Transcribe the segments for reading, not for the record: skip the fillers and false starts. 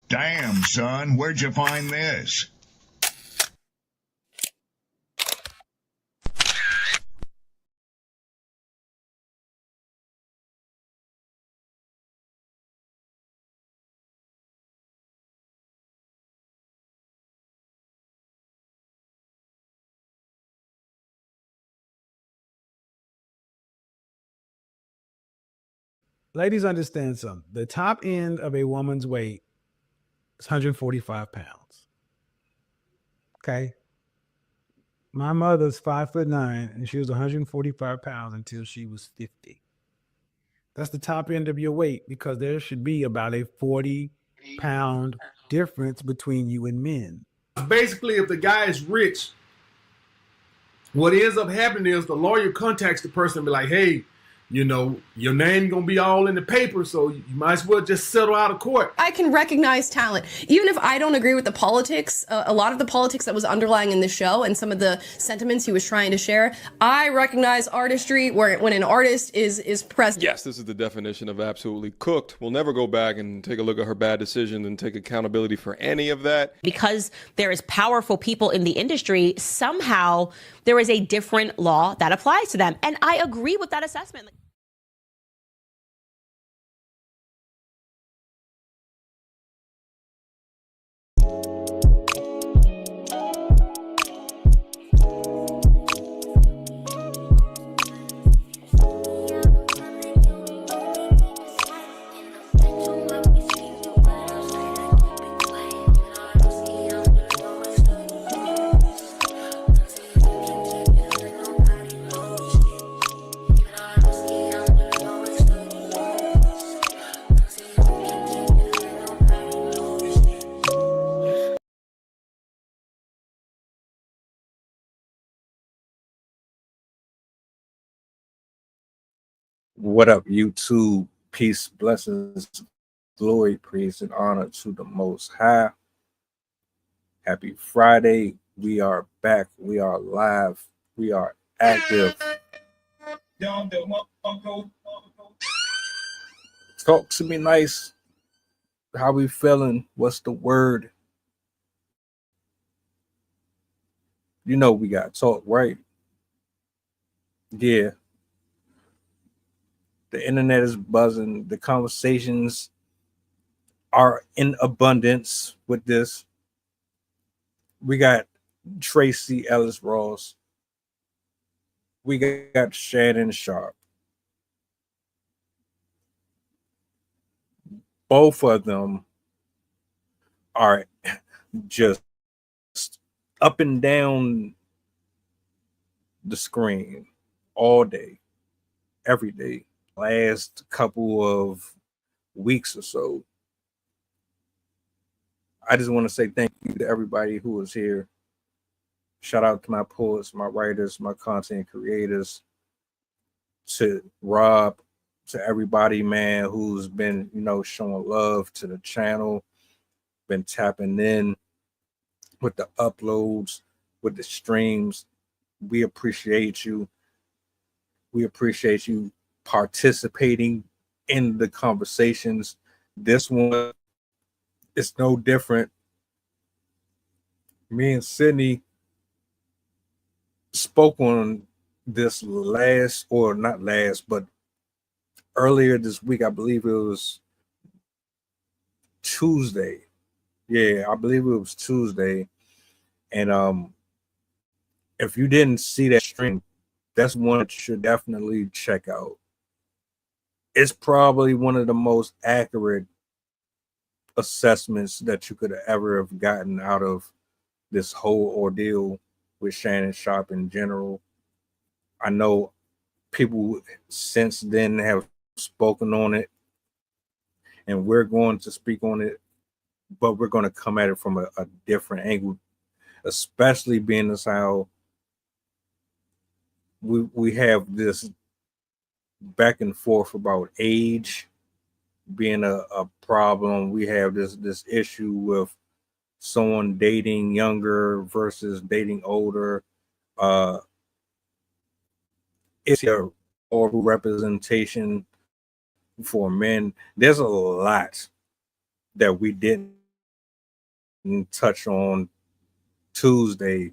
Damn, son, where'd you find this? Ladies, understand something. The top end of a woman's weight is 145 pounds. Okay. My mother's 5'9", and she was 145 pounds until she was 50. That's the top end of your weight, because there should be about a 40-pound difference between you and men. Basically, if the guy is rich, what ends up happening is the lawyer contacts the person and be like, hey, you know, your name gonna be all in the paper, so you might as well just settle out of court. I can recognize talent. Even if I don't agree with the politics, a lot of the politics that was underlying in the show and some of the sentiments he was trying to share, I recognize artistry when an artist is present. Yes, this is the definition of absolutely cooked. We'll never go back and take a look at her bad decisions and take accountability for any of that. Because there is powerful people in the industry, somehow there is a different law that applies to them. And I agree with that assessment. What up, YouTube? Peace, blessings, glory, praise, and honor to the Most High. Happy Friday. We are back. We are live. We are active. Talk to me nice. How we feeling? What's the word? You know we got to talk, right? Yeah. The internet is buzzing. The conversations are in abundance with this. We got Tracee, Ellis, Ross. We got Shannon, Sharpe. Both of them are just up and down the screen all day, every day. Last couple of weeks or so. I just want to say thank you to everybody who was here. Shout out to my poets, my writers, my content creators, to Rob, to everybody, man, who's been, you know, showing love to the channel, been tapping in with the uploads, with the streams. We appreciate you. We appreciate you participating in the conversations. This one is no different. Me and Sydney spoke on this last, or not last, but earlier this week. I believe it was Tuesday. Yeah, I believe it was Tuesday. And if you didn't see that stream, that's one that you should definitely check out. It's probably one of the most accurate assessments that you could have ever have gotten out of this whole ordeal with Shannon Sharpe in general. I know people since then have spoken on it, and we're going to speak on it, but we're going to come at it from a different angle, especially being as how we have this back and forth about age being a problem. We have this issue with someone dating younger versus dating older. It's a oral representation for men. There's a lot that we didn't touch on Tuesday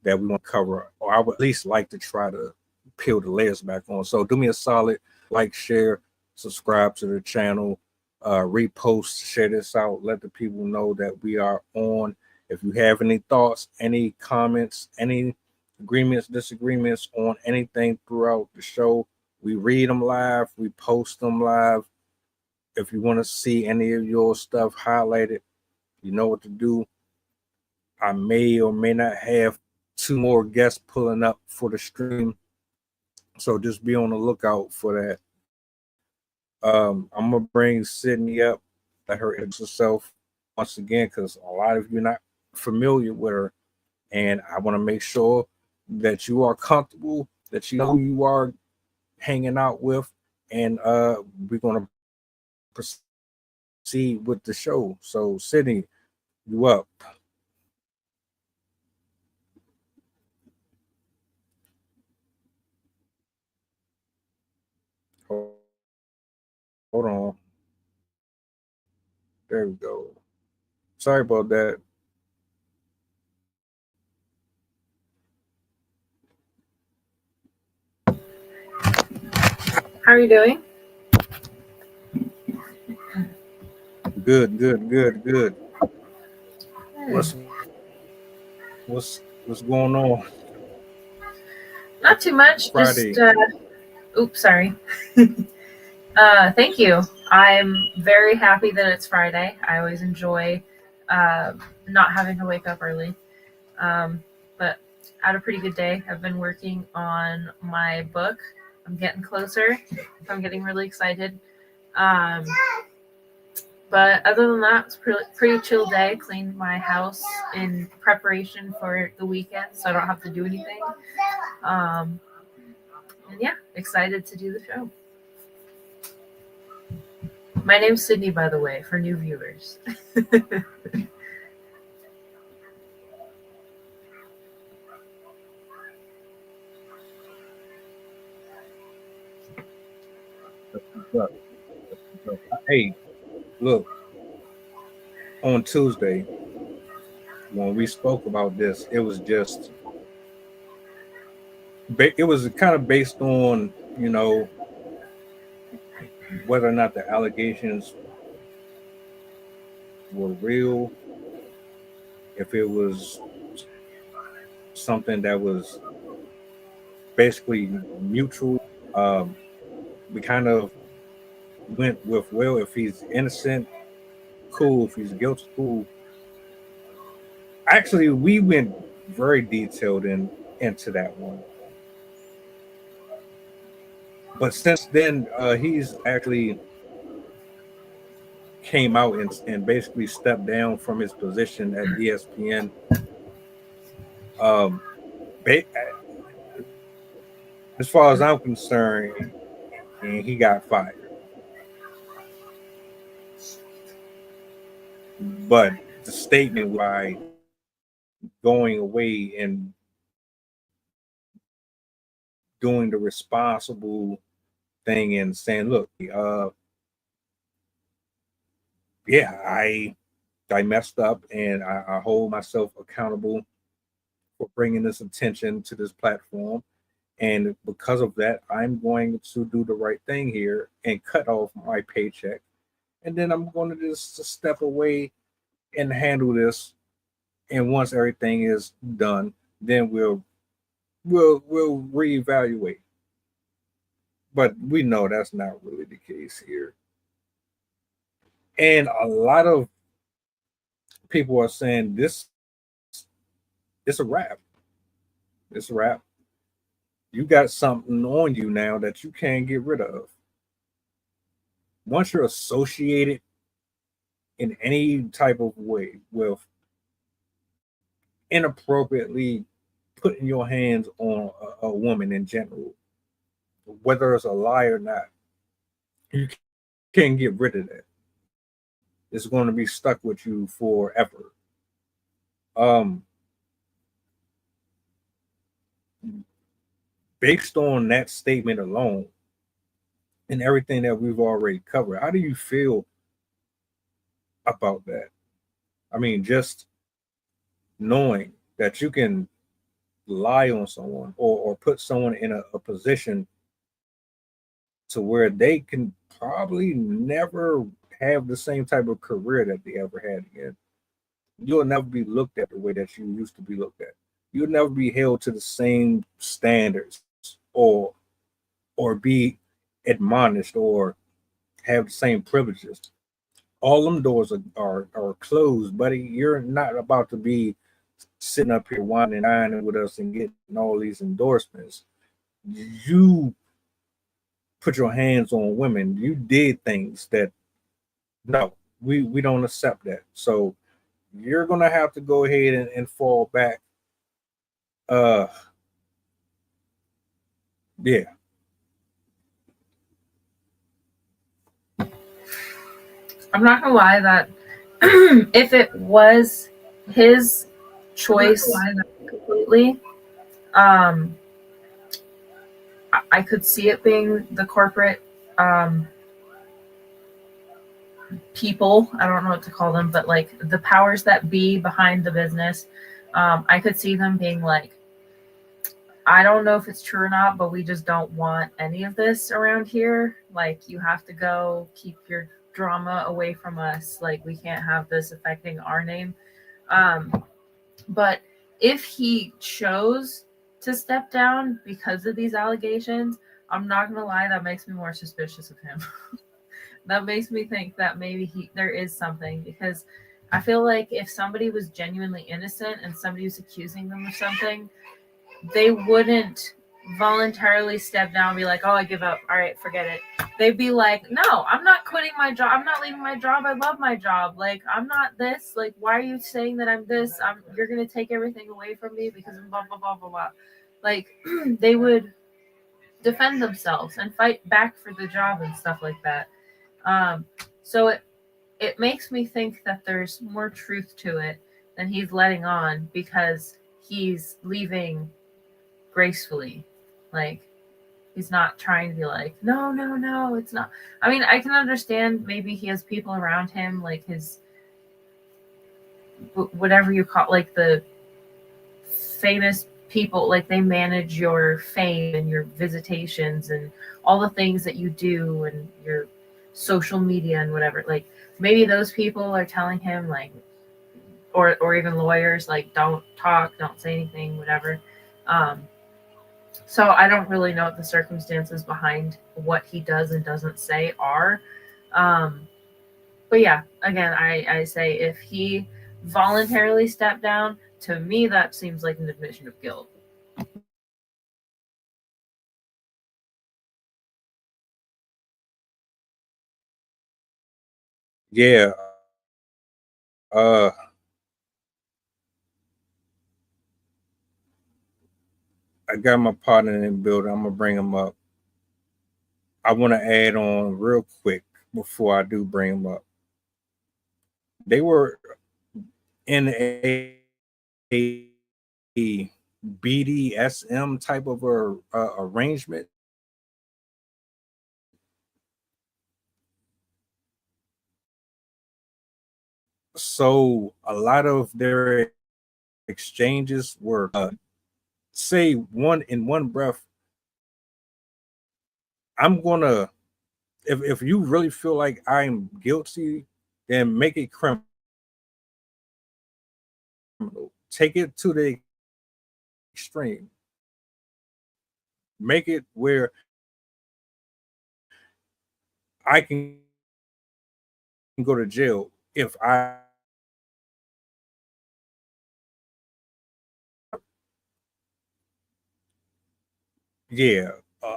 that we want to cover, or I would at least like to try to peel the layers back on. So do me a solid, like, share, subscribe to the channel, repost, share this out, let the people know that we are on. If you have any thoughts, any comments, any agreements, disagreements on anything throughout the show, we read them live, we post them live. If you want to see any of your stuff highlighted, you know what to do. I may or may not have 2 more guests pulling up for the stream, so just be on the lookout for that. I'm gonna bring Sydney up, let her introduce herself once again, because a lot of you are not familiar with her, and I want to make sure that you are comfortable, that you know who you are hanging out with, and we're gonna proceed with the show. So Sydney, you up? Hold on. There we go. Sorry about that. How are you doing? Good. What's going on? Not too much. Friday. Just oops, sorry. Thank you. I'm very happy that it's Friday. I always enjoy not having to wake up early. But I had a pretty good day. I've been working on my book. I'm getting closer. I'm getting really excited. But other than that, it's pretty chill day. Cleaned my house in preparation for the weekend, so I don't have to do anything. And yeah, excited to do the show. My name's Sydney, by the way, for new viewers. Hey, look, on Tuesday, when we spoke about this, it was just, it was kind of based on, you know, whether or not the allegations were real, if it was something that was basically mutual. We kind of went with, well, if he's innocent, cool. If he's guilty, cool. Actually, we went very detailed into that one. But since then, he's actually came out and basically stepped down from his position at ESPN. As far as I'm concerned, and he got fired. But the statement by going away and doing the responsible thing and saying, look, yeah, I messed up, and I hold myself accountable for bringing this attention to this platform. And because of that, I'm going to do the right thing here and cut off my paycheck. And then I'm going to just step away and handle this. And once everything is done, then we'll reevaluate. But we know that's not really the case here. And a lot of people are saying it's a wrap. It's a wrap. You got something on you now that you can't get rid of. Once you're associated in any type of way with inappropriately putting your hands on a woman in general, whether it's a lie or not, you can't get rid of that. It's going to be stuck with you forever. Based on that statement alone and everything that we've already covered, how do you feel about that? I mean, just knowing that you can lie on someone or put someone in a position to where they can probably never have the same type of career that they ever had again. You'll never be looked at the way that you used to be looked at. You'll never be held to the same standards or be admonished or have the same privileges. All them doors are closed, buddy. You're not about to be sitting up here whining and dining with us and getting all these endorsements. You put your hands on women. You did things that, no, we don't accept that. So you're gonna have to go ahead and fall back. Yeah. I'm not gonna lie that if it was his choice completely, I could see it being the corporate people. I don't know what to call them, but like the powers that be behind the business. I could see them being like, I don't know if it's true or not, but we just don't want any of this around here. Like, you have to go, keep your drama away from us. Like, we can't have this affecting our name. But if he chose to step down because of these allegations, I'm not gonna lie, that makes me more suspicious of him. That makes me think that maybe there is something, because I feel like if somebody was genuinely innocent and somebody was accusing them of something, they wouldn't voluntarily step down and be like, oh, I give up. All right, forget it. They'd be like, no, I'm not quitting my job. I'm not leaving my job. I love my job. Like, I'm not this. Like, why are you saying that I'm this? You're going to take everything away from me because of blah, blah, blah, blah, blah. Like, they would defend themselves and fight back for the job and stuff like that. So it makes me think that there's more truth to it than he's letting on, because he's leaving gracefully. Like, he's not trying to be like, no, it's not. I mean, I can understand maybe he has people around him, like his, whatever you call, like the famous people, like they manage your fame and your visitations and all the things that you do and your social media and whatever. Like, maybe those people are telling him, like, or even lawyers, like, don't talk, don't say anything, whatever. So I don't really know what the circumstances behind what he does and doesn't say are. But yeah, again, I say if he voluntarily stepped down, to me, that seems like an admission of guilt. Yeah. I got my partner in the building. I'm gonna bring him up. I want to add on real quick before I do bring him up. They were in a BDSM type of arrangement. So a lot of their exchanges were say in one breath, I'm gonna, if you really feel like I'm guilty, then make it criminal. Take it to the extreme. Make it where I can go to jail if I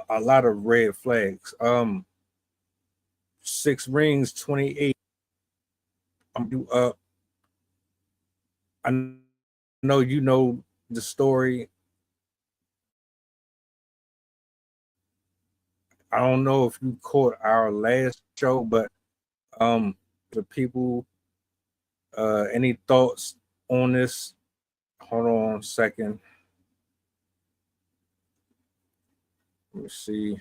a lot of red flags. 6 rings, 28. I'm up. I know you know the story. I don't know if you caught our last show, but the people, any thoughts on this? Hold on a second. Let me see.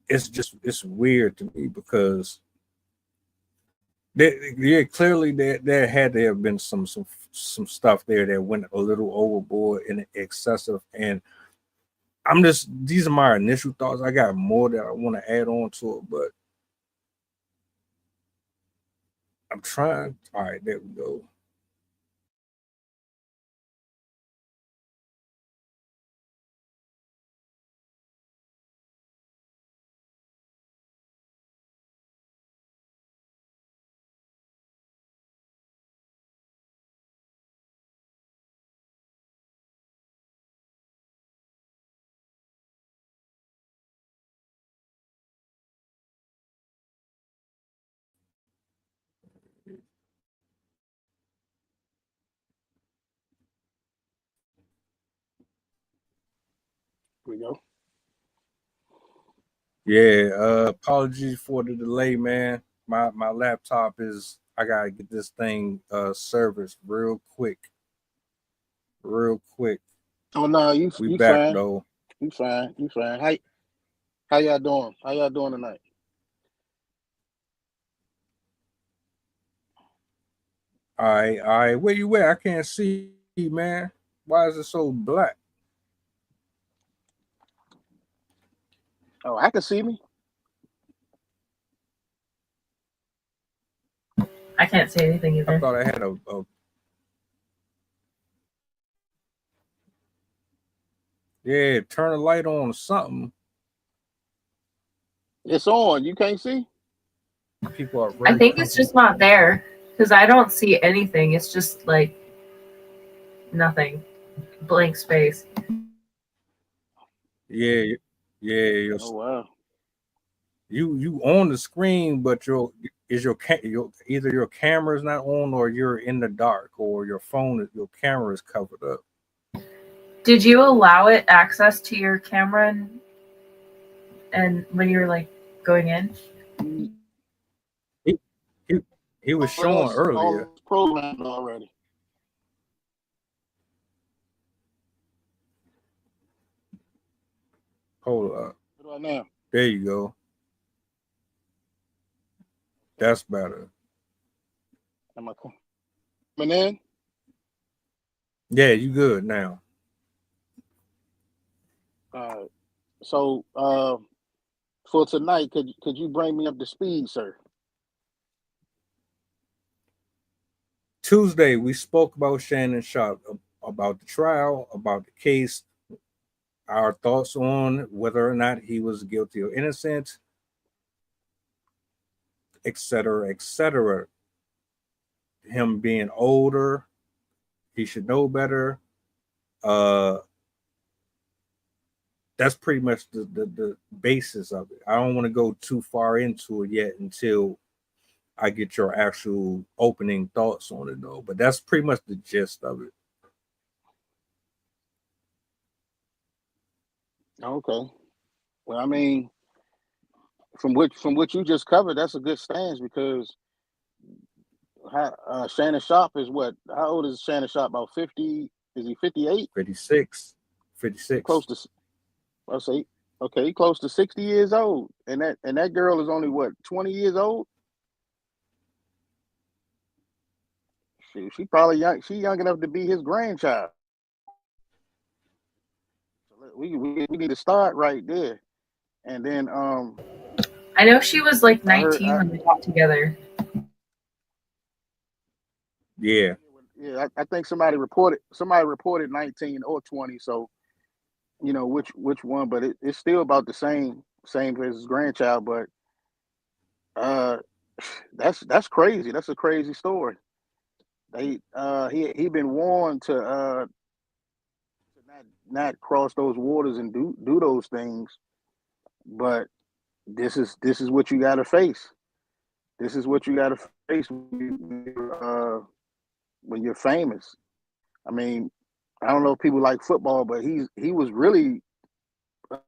It's weird to me because Clearly there had to have been some stuff there that went a little overboard and excessive. And these are my initial thoughts. I got more that I want to add on to it, but I'm trying. All right, there we go. We go. Yeah, apologies for the delay, man. My laptop is, I gotta get this thing serviced real quick. Oh no, We you back fine. though. You fine. How y'all doing? How y'all doing tonight? All right. Where you at? I can't see, man. Why is it so black? Oh, I can see me. I can't see anything either. I thought I had a yeah, turn a light on or something. It's on. You can't see? People are I think it's just not there because I don't see anything. It's just like nothing, blank space. Yeah. Oh wow. You on the screen, but your either your camera's not on or you're in the dark or your camera is covered up. Did you allow it access to your camera and when you were like going in? He was showing earlier. Programmed already. Hold up. What about now? There you go. That's better. Am I coming in? Yeah, you good now. All right. So for tonight, could you bring me up to speed, sir? Tuesday, we spoke about Shannon Sharpe, about the trial, about the case, our thoughts on whether or not he was guilty or innocent, etc. Him being older, he should know better. That's pretty much the basis of it. I don't want to go too far into it yet until I get your actual opening thoughts on it, though. But that's pretty much the gist of it. Okay. Well, I mean, from what you just covered, that's a good stance because Shannon Sharpe is what? How old is Shannon Sharpe? About 50? Is he 58? 56. Close to. I'll say. Okay, close to 60 years old, and that girl is only what, 20 years old? She probably young. She young enough to be his grandchild. So we need to start right there, and then I know she was like 19 when they got together. Yeah. Yeah, I think somebody reported 19 or 20. So, you know which one, but it's still about the same as his grandchild. But that's crazy. That's a crazy story. He been warned to not cross those waters and do those things, but this is what you got to face. This is what you got to face when you're famous. I mean, I don't know if people like football, but he was really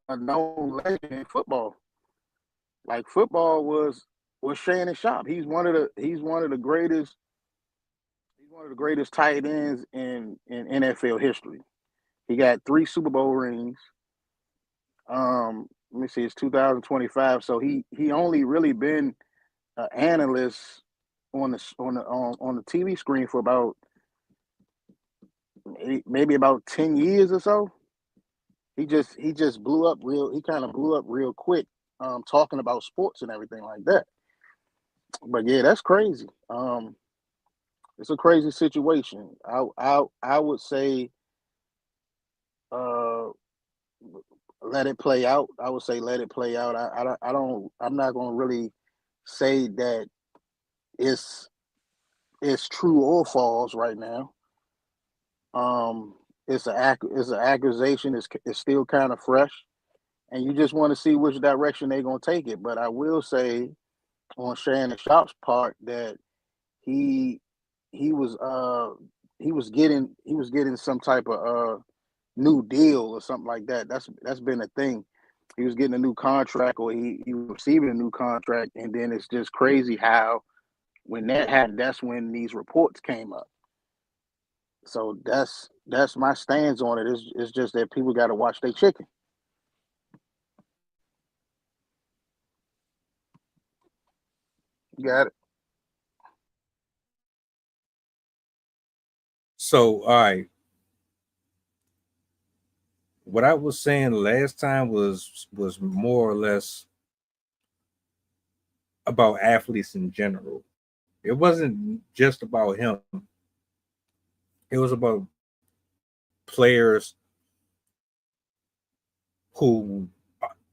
a known legend in football. Like football was Shannon Sharpe. He's one of the greatest. He's one of the greatest tight ends in NFL history. He got 3 Super Bowl rings. Let me see, it's 2025. So he only really been an analyst on the TV screen for about maybe about 10 years or so. He just blew up real. He kind of blew up real quick, talking about sports and everything like that. But yeah, that's crazy. It's a crazy situation. I would say, let it play out. I would say let it play out. I'm not gonna really say that it's true or false right now. It's an accusation. It's still kind of fresh, and you just want to see which direction they're gonna take it. But I will say on Shannon Sharpe's part that he was getting some type of new deal or something like that. That's been a thing. He was getting a new contract, or he was receiving a new contract, and then it's just crazy how when that happened, that's when these reports came up. So that's my stance on it. It's just that people got to watch their chicken. Got it. So, all right. What I was saying last time was more or less about athletes in general. It wasn't just about him. It was about players who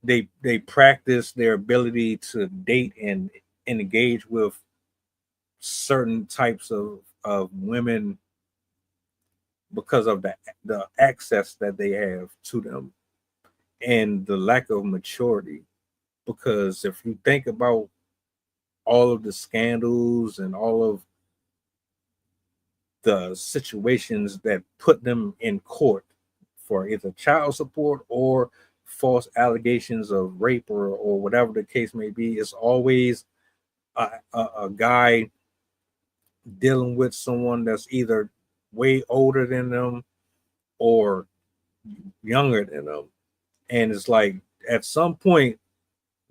they practice their ability to date and engage with certain types of women because of the access that they have to them and the lack of maturity. Because if you think about all of the scandals and all of the situations that put them in court for either child support or false allegations of rape or whatever the case may be, it's always a guy dealing with someone that's either way older than them or younger than them. And it's like at some point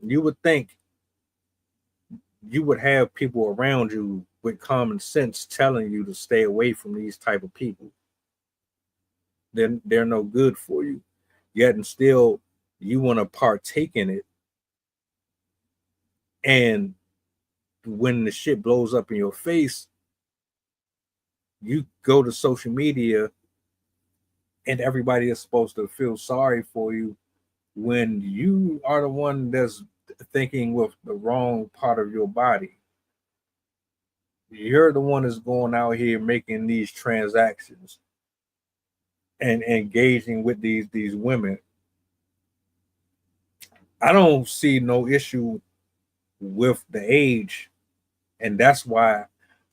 you would think you would have people around you with common sense telling you to stay away from these type of people. They're no good for you. Yet and still you want to partake in it. And when the shit blows up in your face, you go to social media and everybody is supposed to feel sorry for you when you are the one that's thinking with the wrong part of your body. You're the one that's going out here making these transactions and engaging with these women. I don't see no issue with the age, and that's why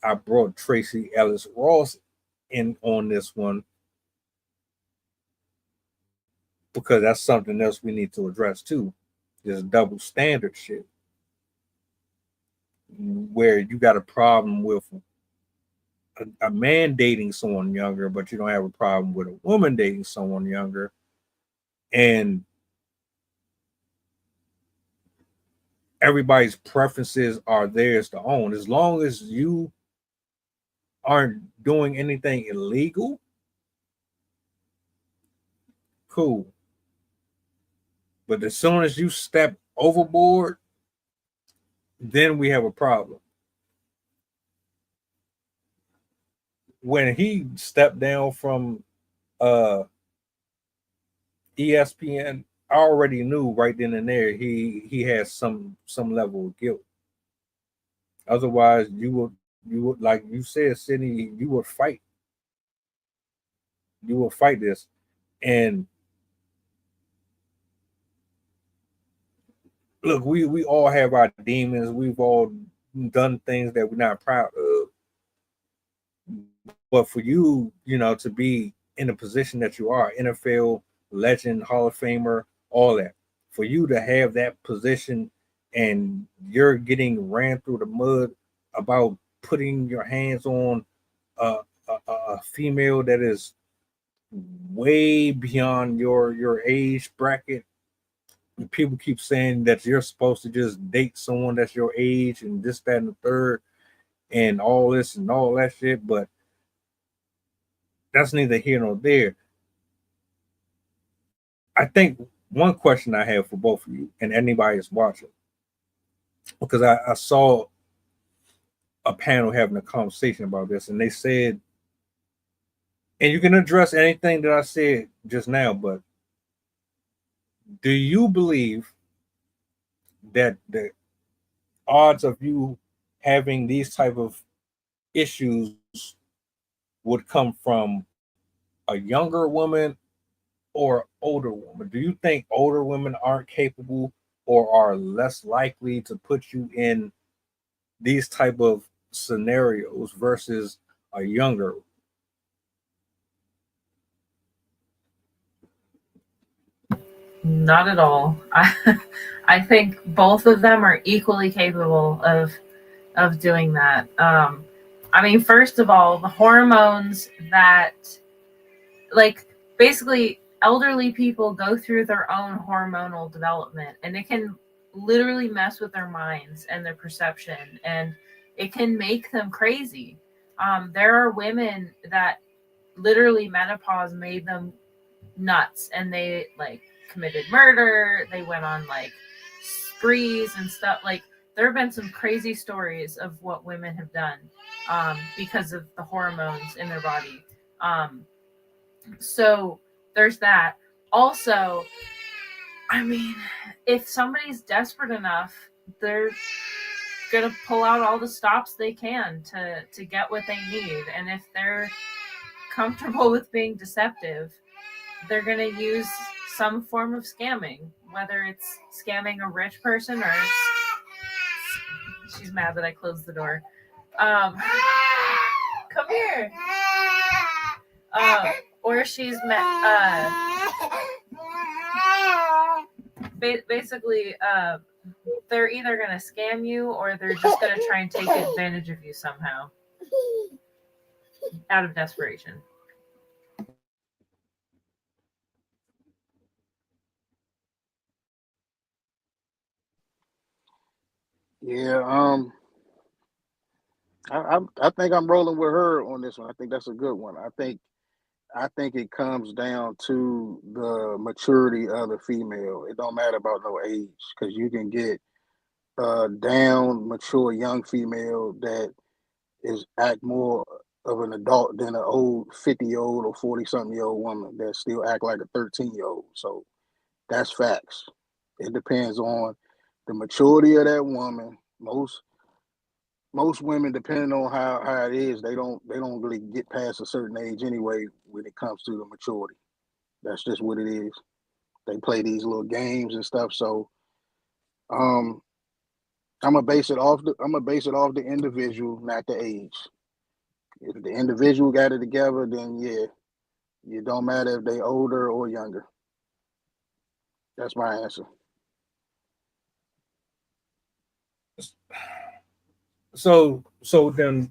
I brought Tracee Ellis Ross in on this one, because that's something else we need to address too. This double standard shit, where you got a problem with a man dating someone younger, but you don't have a problem with a woman dating someone younger. And everybody's preferences are theirs to own. As long as you aren't doing anything illegal, cool. But as soon as you step overboard, then we have a problem. When he stepped down from ESPN, I already knew right then and there he has some level of guilt. Otherwise, you would like you said, Sydney, you would fight. You will fight this. And look, we all have our demons. We've all done things that we're not proud of. But for you, to be in a position that you are, NFL legend, Hall of Famer, all that, for you to have that position and you're getting ran through the mud about putting your hands on a female that is way beyond your age bracket. People keep saying that you're supposed to just date someone that's your age and this, that, and the third. and all this and all that shit, but that's neither here nor there. I think one question I have for both of you and anybody that's watching, because I saw a panel having a conversation about this, and they said, and you can address anything that I said just now, but do you believe that the odds of you having these type of issues would come from a younger woman or older woman? Do you think older women aren't capable or are less likely to put you in these type of scenarios versus a younger? Not at all. I think both of them are equally capable of doing that. I mean, first of all, the hormones that, like, basically elderly people go through their own hormonal development, and it can literally mess with their minds and their perception, and it can make them crazy. There are women that literally menopause made them nuts, and they like committed murder. They went on like sprees and stuff. Like, there have been some crazy stories of what women have done because of the hormones in their body. So there's that. Also, I mean, if somebody's desperate enough, they're gonna pull out all the stops they can to get what they need. And if they're comfortable with being deceptive, they're gonna use some form of scamming, whether it's scamming a rich person or she's mad that I closed the door. Come here. Or she's basically they're either going to scam you or they're just going to try and take advantage of you somehow out of desperation. Yeah, I think I'm rolling with her on this one. I think that's a good one. I think it comes down to the maturity of the female. It don't matter about no age, because you can get a down mature young female that is act more of an adult than an old 50-year-old or 40-something-year-old woman that still act like a 13-year-old. So that's facts. It depends on the maturity of that woman. Most women, depending on how it is, they don't really get past a certain age anyway when it comes to the maturity. That's just what it is. They play these little games and stuff. So I'm gonna base it off the individual, not the age. If the individual got it together, then yeah, it don't matter if they older or younger. That's my answer. So then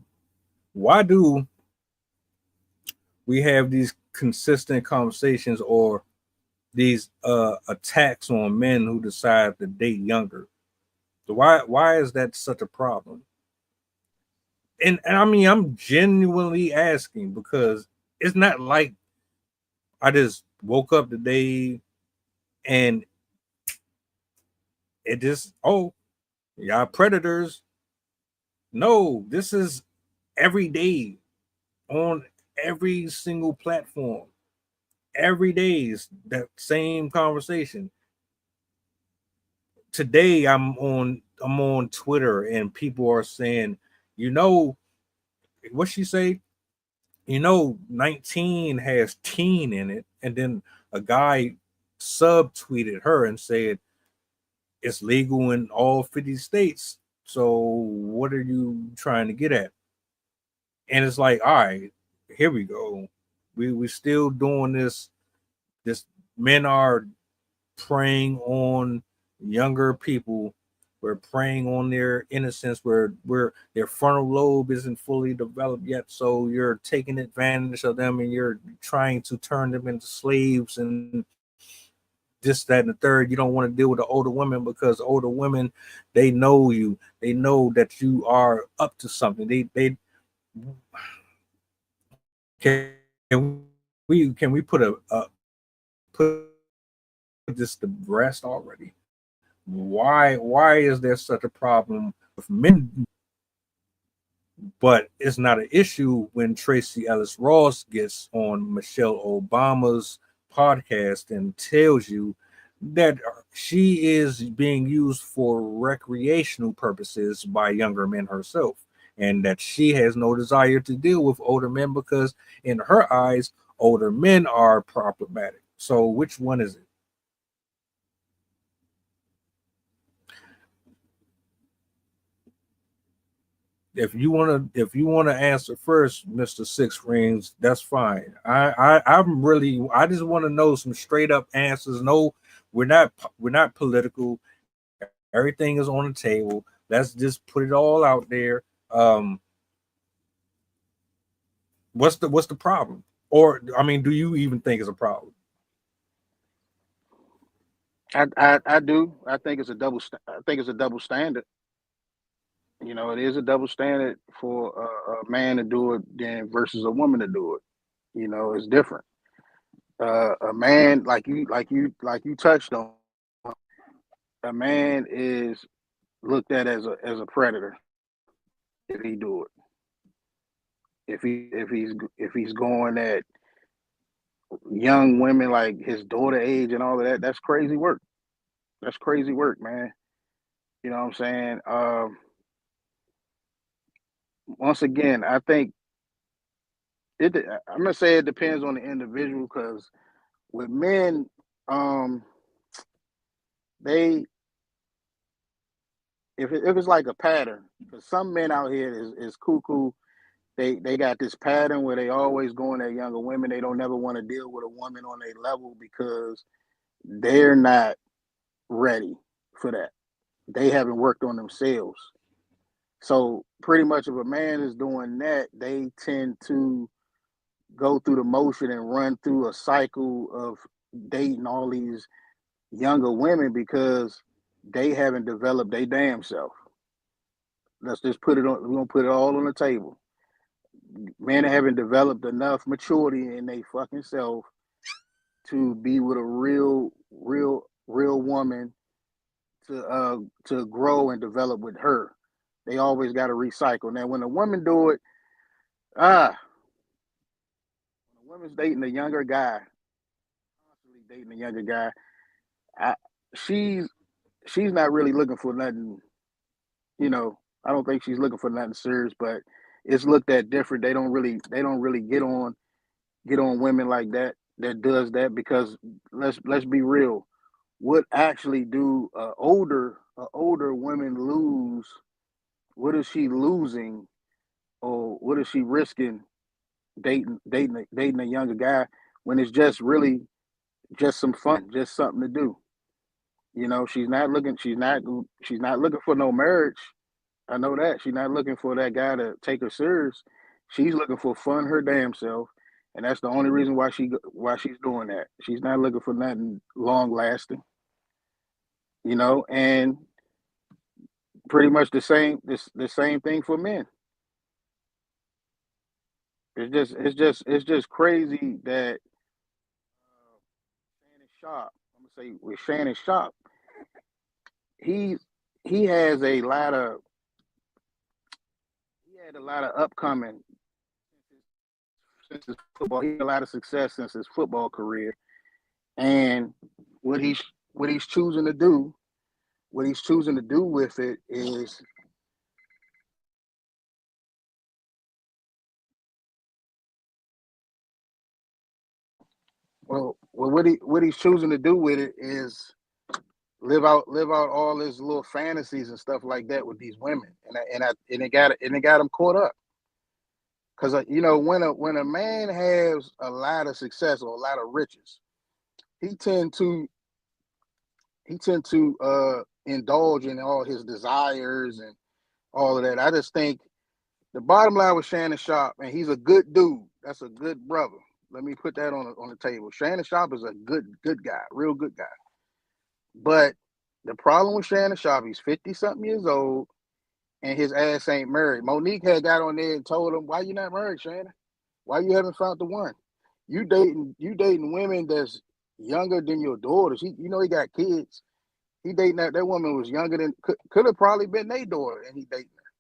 why do we have these consistent conversations or these attacks on men who decide to date younger? So why is that such a problem? And I mean, I'm genuinely asking, because it's not like I just woke up today and it just, oh, y'all predators. No, this is every day on every single platform. Every day is that same conversation. Today I'm on Twitter and people are saying, you know, what she say? You know, 19 has teen in it. And then a guy subtweeted her and said it's legal in all 50 states. So what are you trying to get at? And it's like, all right, here we go. We still doing this. This men are preying on younger people. We're preying on their innocence, where their frontal lobe isn't fully developed yet. So you're taking advantage of them and you're trying to turn them into slaves. And this, that, and the third. You don't want to deal with the older women because older women, they know you. They know that you are up to something. They can we put put this to rest already? Why is there such a problem with men? But it's not an issue when Tracee Ellis Ross gets on Michelle Obama's podcast and tells you that she is being used for recreational purposes by younger men herself, and that she has no desire to deal with older men because in her eyes, older men are problematic. So which one is it? If you want to answer first, Mr. Six Rings, that's fine. I just want to know some straight up answers. No, we're not political. Everything is on the table. Let's just put it all out there. What's the problem? Or I mean, do you even think it's a problem? I do. I think it's a double standard. You know, it is a double standard for a man to do it than versus a woman to do it. You know, it's different. A man like you touched on, a man is looked at as a predator if he do it. If he's going at young women like his daughter age and all of that, that's crazy work. That's crazy work, man. You know what I'm saying? Once again, I think I'm gonna say it depends on the individual because with men, they if it's like a pattern, because some men out here is cuckoo. They got this pattern where they always going at younger women. They don't never want to deal with a woman on their level because they're not ready for that. They haven't worked on themselves. So pretty much if a man is doing that, they tend to go through the motion and run through a cycle of dating all these younger women because they haven't developed their damn self. Let's just put it on. We're gonna put it all on the table. Men haven't developed enough maturity in their fucking self to be with a real woman to grow and develop with her. They always got to recycle. Now, when a woman do it, when a woman's dating a younger guy, constantly dating a younger guy, she's not really looking for nothing. You know, I don't think she's looking for nothing serious, but it's looked at different. They don't really get on women like that does that because let's be real. What actually do older women lose? What is she losing, or what is she risking dating a younger guy when it's just really just some fun, just something to do? You know, she's not looking for no marriage. I know that. She's not looking for that guy to take her serious. She's looking for fun her damn self, and that's the only reason why she's doing that. She's not looking for nothing long lasting. You know, and pretty much the same thing for men. It's just crazy that Shannon Sharpe. I'm gonna say with Shannon Sharpe, he has a lot of upcoming since his football. He had a lot of success since his football career, and what he's choosing to do with it is what he's choosing to do with it is live out all his little fantasies and stuff like that with these women, and it got him caught up. Because you know, when a man has a lot of success or a lot of riches, he tend to indulge in all his desires and all of that. I just think the bottom line with Shannon Sharpe, and he's a good dude. That's a good brother. Let me put that on the table. Shannon Sharpe is a good guy, real good guy. But the problem with Shannon Sharpe, he's 50-something years old, and his ass ain't married. Monique had got on there and told him, why you not married, Shannon? Why you haven't found the one? You dating women that's younger than your daughters. He got kids. He dating that woman was younger than, could have probably been their daughter, and he dating her.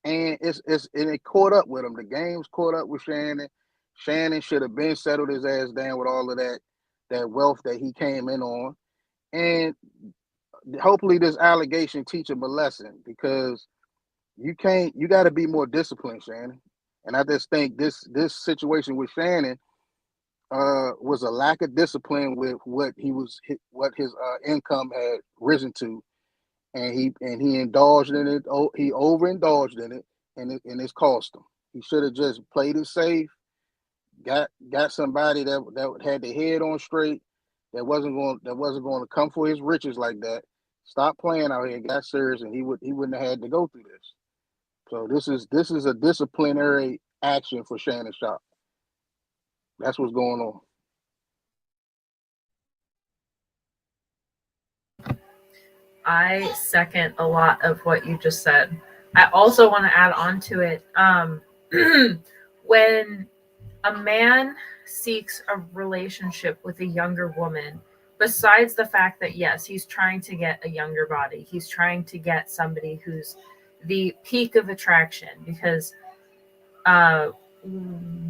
And it caught up with him. The game's caught up with Shannon. Shannon should have been settled his ass down with all of that wealth that he came in on. And hopefully this allegation teach him a lesson, because you got to be more disciplined, Shannon. And I just think this situation with Shannon was a lack of discipline with what his income had risen to, and he indulged in it. He overindulged in it, and it's cost him. He should have just played it safe. Got somebody that had their head on straight, that wasn't going to come for his riches like that. Stop playing out here. Got serious, and he wouldn't have had to go through this. So this is a disciplinary action for Shannon Sharpe. That's what's going on. I second a lot of what you just said. I also want to add on to it. When a man seeks a relationship with a younger woman, besides the fact that, yes, he's trying to get a younger body, he's trying to get somebody who's the peak of attraction, because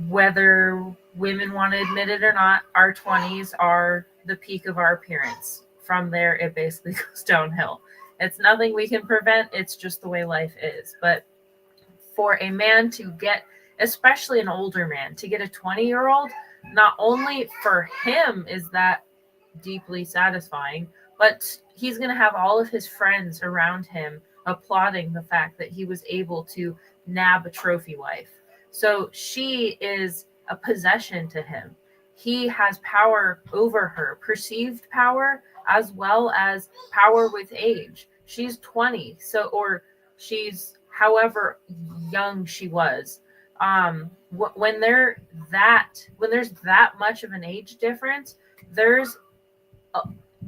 whether women want to admit it or not, our 20s are the peak of our appearance. From there, it basically goes downhill. It's nothing we can prevent. It's just the way life is. But for a man to get, especially an older man, to get a 20-year-old, not only for him is that deeply satisfying, but he's going to have all of his friends around him applauding the fact that he was able to nab a trophy wife. So she is a possession to him. He has power over her, perceived power, as well as power with age. She's 20, or she's however young she was. When there's that much of an age difference,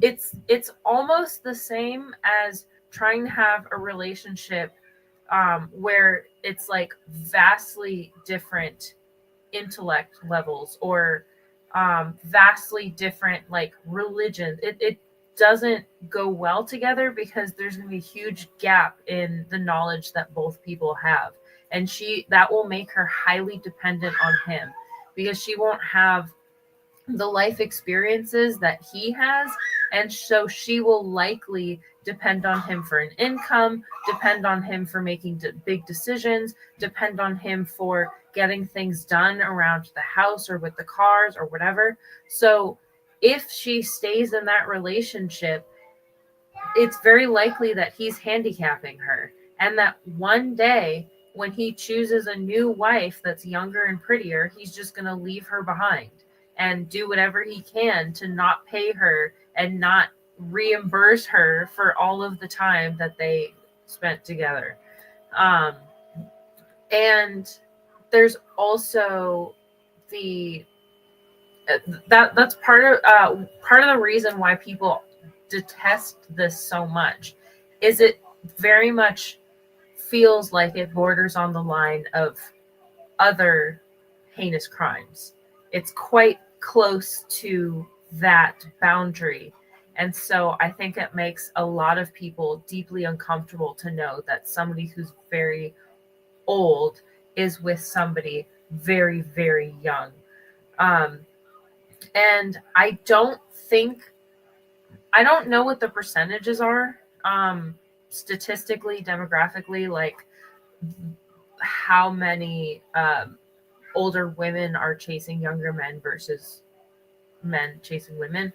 it's almost the same as trying to have a relationship where it's like vastly different intellect levels, or vastly different like religion. It doesn't go well together, because there's going to be a huge gap in the knowledge that both people have, and that will make her highly dependent on him, because she won't have the life experiences that he has, and so she will likely depend on him for an income, depend on him for making big decisions, depend on him for getting things done around the house or with the cars or whatever. So if she stays in that relationship, it's very likely that he's handicapping her, and that one day when he chooses a new wife that's younger and prettier, he's just going to leave her behind and do whatever he can to not pay her and not reimburse her for all of the time that they spent together. And there's also that's part of the reason why people detest this so much, is it very much feels like it borders on the line of other heinous crimes. It's quite close to that boundary. And so I think it makes a lot of people deeply uncomfortable to know that somebody who's very old is with somebody very, very young. And I don't know what the percentages are statistically, demographically, like how many older women are chasing younger men versus men chasing women.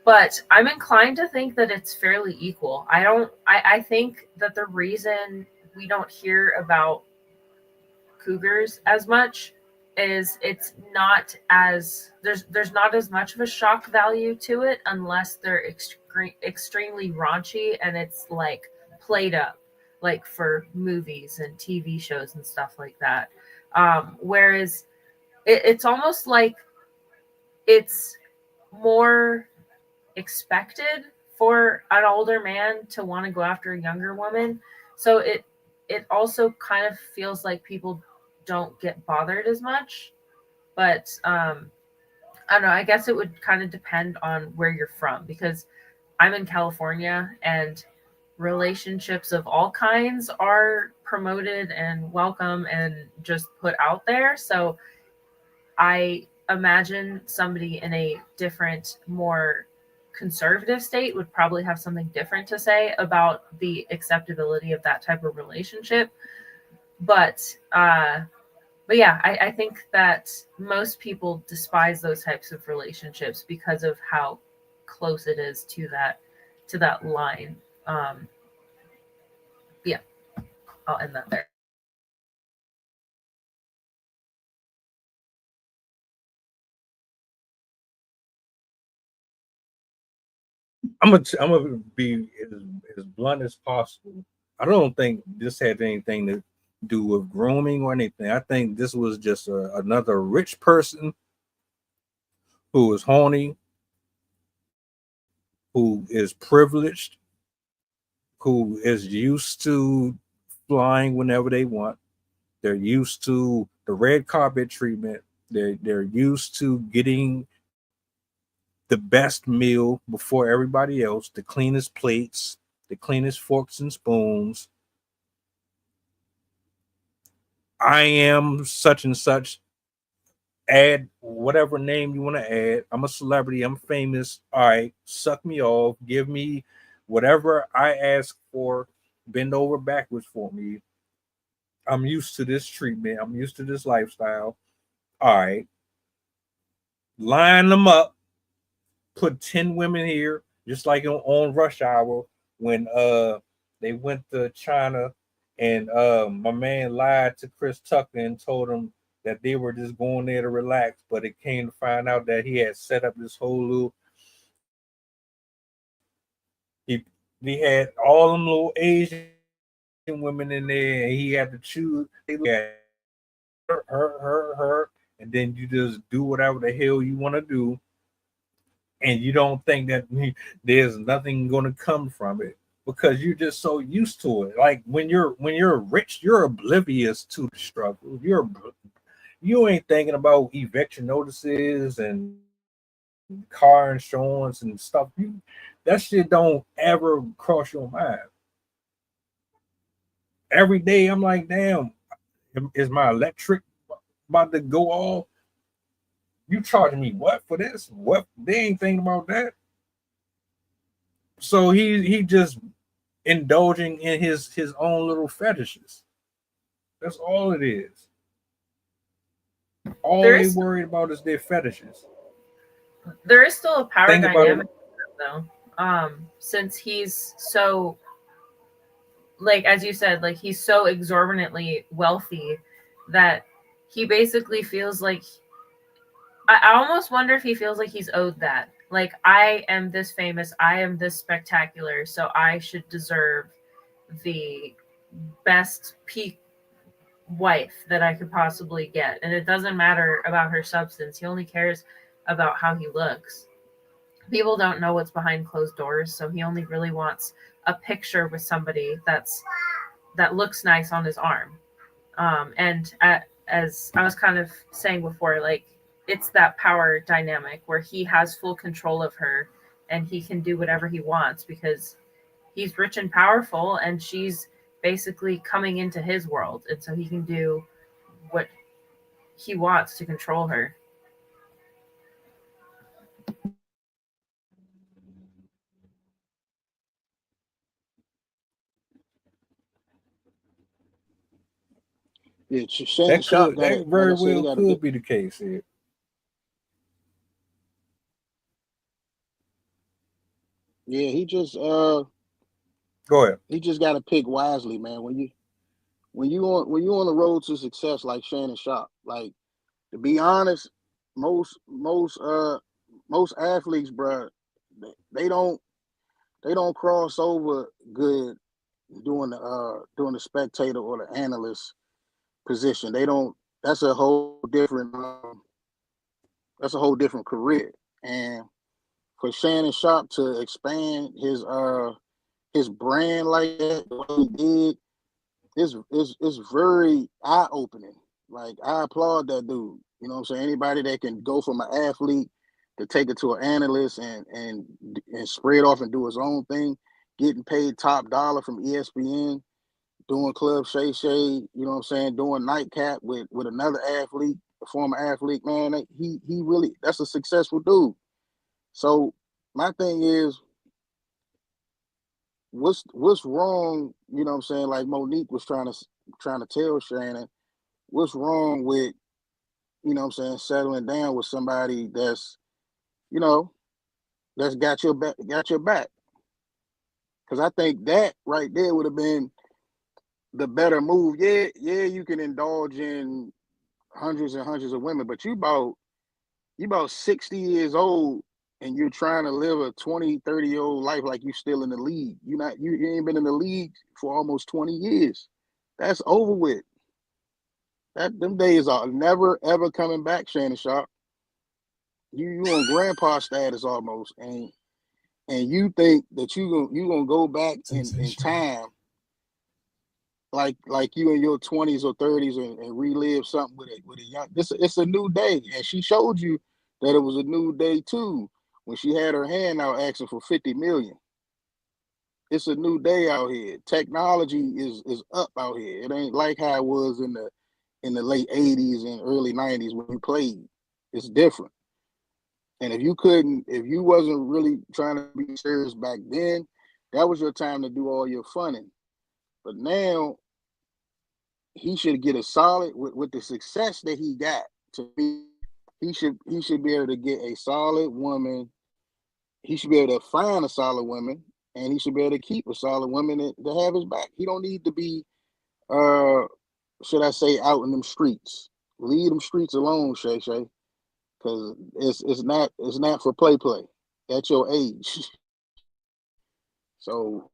But I'm inclined to think that it's fairly equal. I think that the reason we don't hear about cougars as much is it's not as there's not as much of a shock value to it, unless they're extremely raunchy and it's like played up, like for movies and TV shows and stuff like that. Whereas it's almost like it's more expected for an older man to want to go after a younger woman. So it also kind of feels like people don't get bothered as much. But I don't know, I guess it would kind of depend on where you're from, because I'm in California and relationships of all kinds are promoted and welcome and just put out there. So I imagine somebody in a different, more conservative state would probably have something different to say about the acceptability of that type of relationship. But yeah, I think that most people despise those types of relationships because of how close it is to that line. Yeah, I'll end that there. I'm gonna be as blunt as possible. I don't think this had anything to do with grooming or anything. I think this was just another rich person who is horny, who is privileged, who is used to flying whenever they want. They're used to the red carpet treatment. They're used to getting the best meal before everybody else, the cleanest plates, the cleanest forks and spoons. I am such and such. Add whatever name you want to add. I'm a celebrity. I'm famous. All right, suck me off. Give me whatever I ask for. Bend over backwards for me. I'm used to this treatment. I'm used to this lifestyle. All right. Line them up. Put 10 women here, just like on Rush Hour when they went to China and my man lied to Chris Tucker and told him that they were just going there to relax, but it came to find out that he had set up this whole little. He had all them little Asian women in there, and he had to choose. They had her, and then you just do whatever the hell you want to do, and you don't think that there's nothing going to come from it because you're just so used to it. Like when you're rich, you're oblivious to the struggle. You ain't thinking about eviction notices and car insurance and stuff. That shit don't ever cross your mind. Every day I'm like, damn, is my electric about to go off? You charging me what for this? What? They ain't thinking about that. So he just indulging in his own little fetishes. That's all it is. All they worried about is their fetishes. There is still a power dynamic though. Since he's so, like as you said, like he's so exorbitantly wealthy that he basically feels like, I almost wonder if he feels like he's owed that. Like, I am this famous, I am this spectacular, so I should deserve the best peak wife that I could possibly get. And it doesn't matter about her substance. He only cares about how he looks. People don't know what's behind closed doors, so he only really wants a picture with somebody that looks nice on his arm. As I was kind of saying before, like, it's that power dynamic where he has full control of her and he can do whatever he wants because he's rich and powerful and she's basically coming into his world. And so he can do what he wants to control her. Yeah, Shannon Sharpe that very well could be the case here. Yeah, he just go ahead. He just got to pick wisely, man. When you on the road to success like Shannon Sharpe, like, to be honest, most athletes, bro, they don't cross over good doing the spectator or the analyst position. They don't. That's a whole different career. And for Shannon Sharpe to expand his brand like that, the way he did, is very eye opening. Like, I applaud that dude. You know what I'm saying? Anybody that can go from an athlete to take it to an analyst and spread off and do his own thing, getting paid top dollar from ESPN, doing Club Shay Shay, you know what I'm saying, doing Nightcap with another athlete, a former athlete, man, he really, that's a successful dude. So my thing is, what's wrong, you know what I'm saying, like Monique was trying to tell Shannon, what's wrong with, you know what I'm saying, settling down with somebody that's, you know, that's got your back. Because I think that right there would have been the better move. Yeah, you can indulge in hundreds and hundreds of women, but you about 60 years old and you're trying to live a 20, 30-year-old life like you still in the league. You ain't been in the league for almost 20 years. That's over with. Them days are never ever coming back, Shannon Sharpe. You on grandpa status almost, and you think that you gonna go back in time, like you in your 20s or 30s and relive something with a young. It's a new day, and she showed you that it was a new day too when she had her hand out asking for 50 million. It's a new day out here. Technology is up out here. It ain't like how it was in the late 80s and early 90s when we played. It's different. And if you wasn't really trying to be serious back then, that was your time to do all your funning. But now he should get a solid with the success that he got. To me, he should be able to get a solid woman. He should be able to find a solid woman, and he should be able to keep a solid woman to have his back. He don't need to be, should I say, out in them streets. Leave them streets alone, Shay Shay, because it's not for play at your age. So,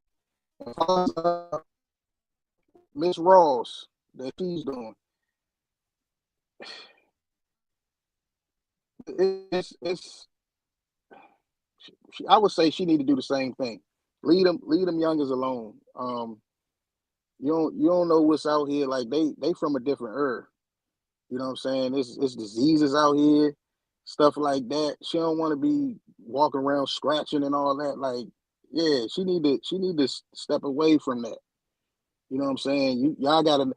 Miss Ross, that she's doing, I would say she need to do the same thing. Leave them youngers alone. You don't know what's out here. Like they from a different era. You know what I'm saying? It's diseases out here, stuff like that. She don't want to be walking around scratching and all that. Like, yeah, she need to step away from that. You know what I'm saying? Y'all got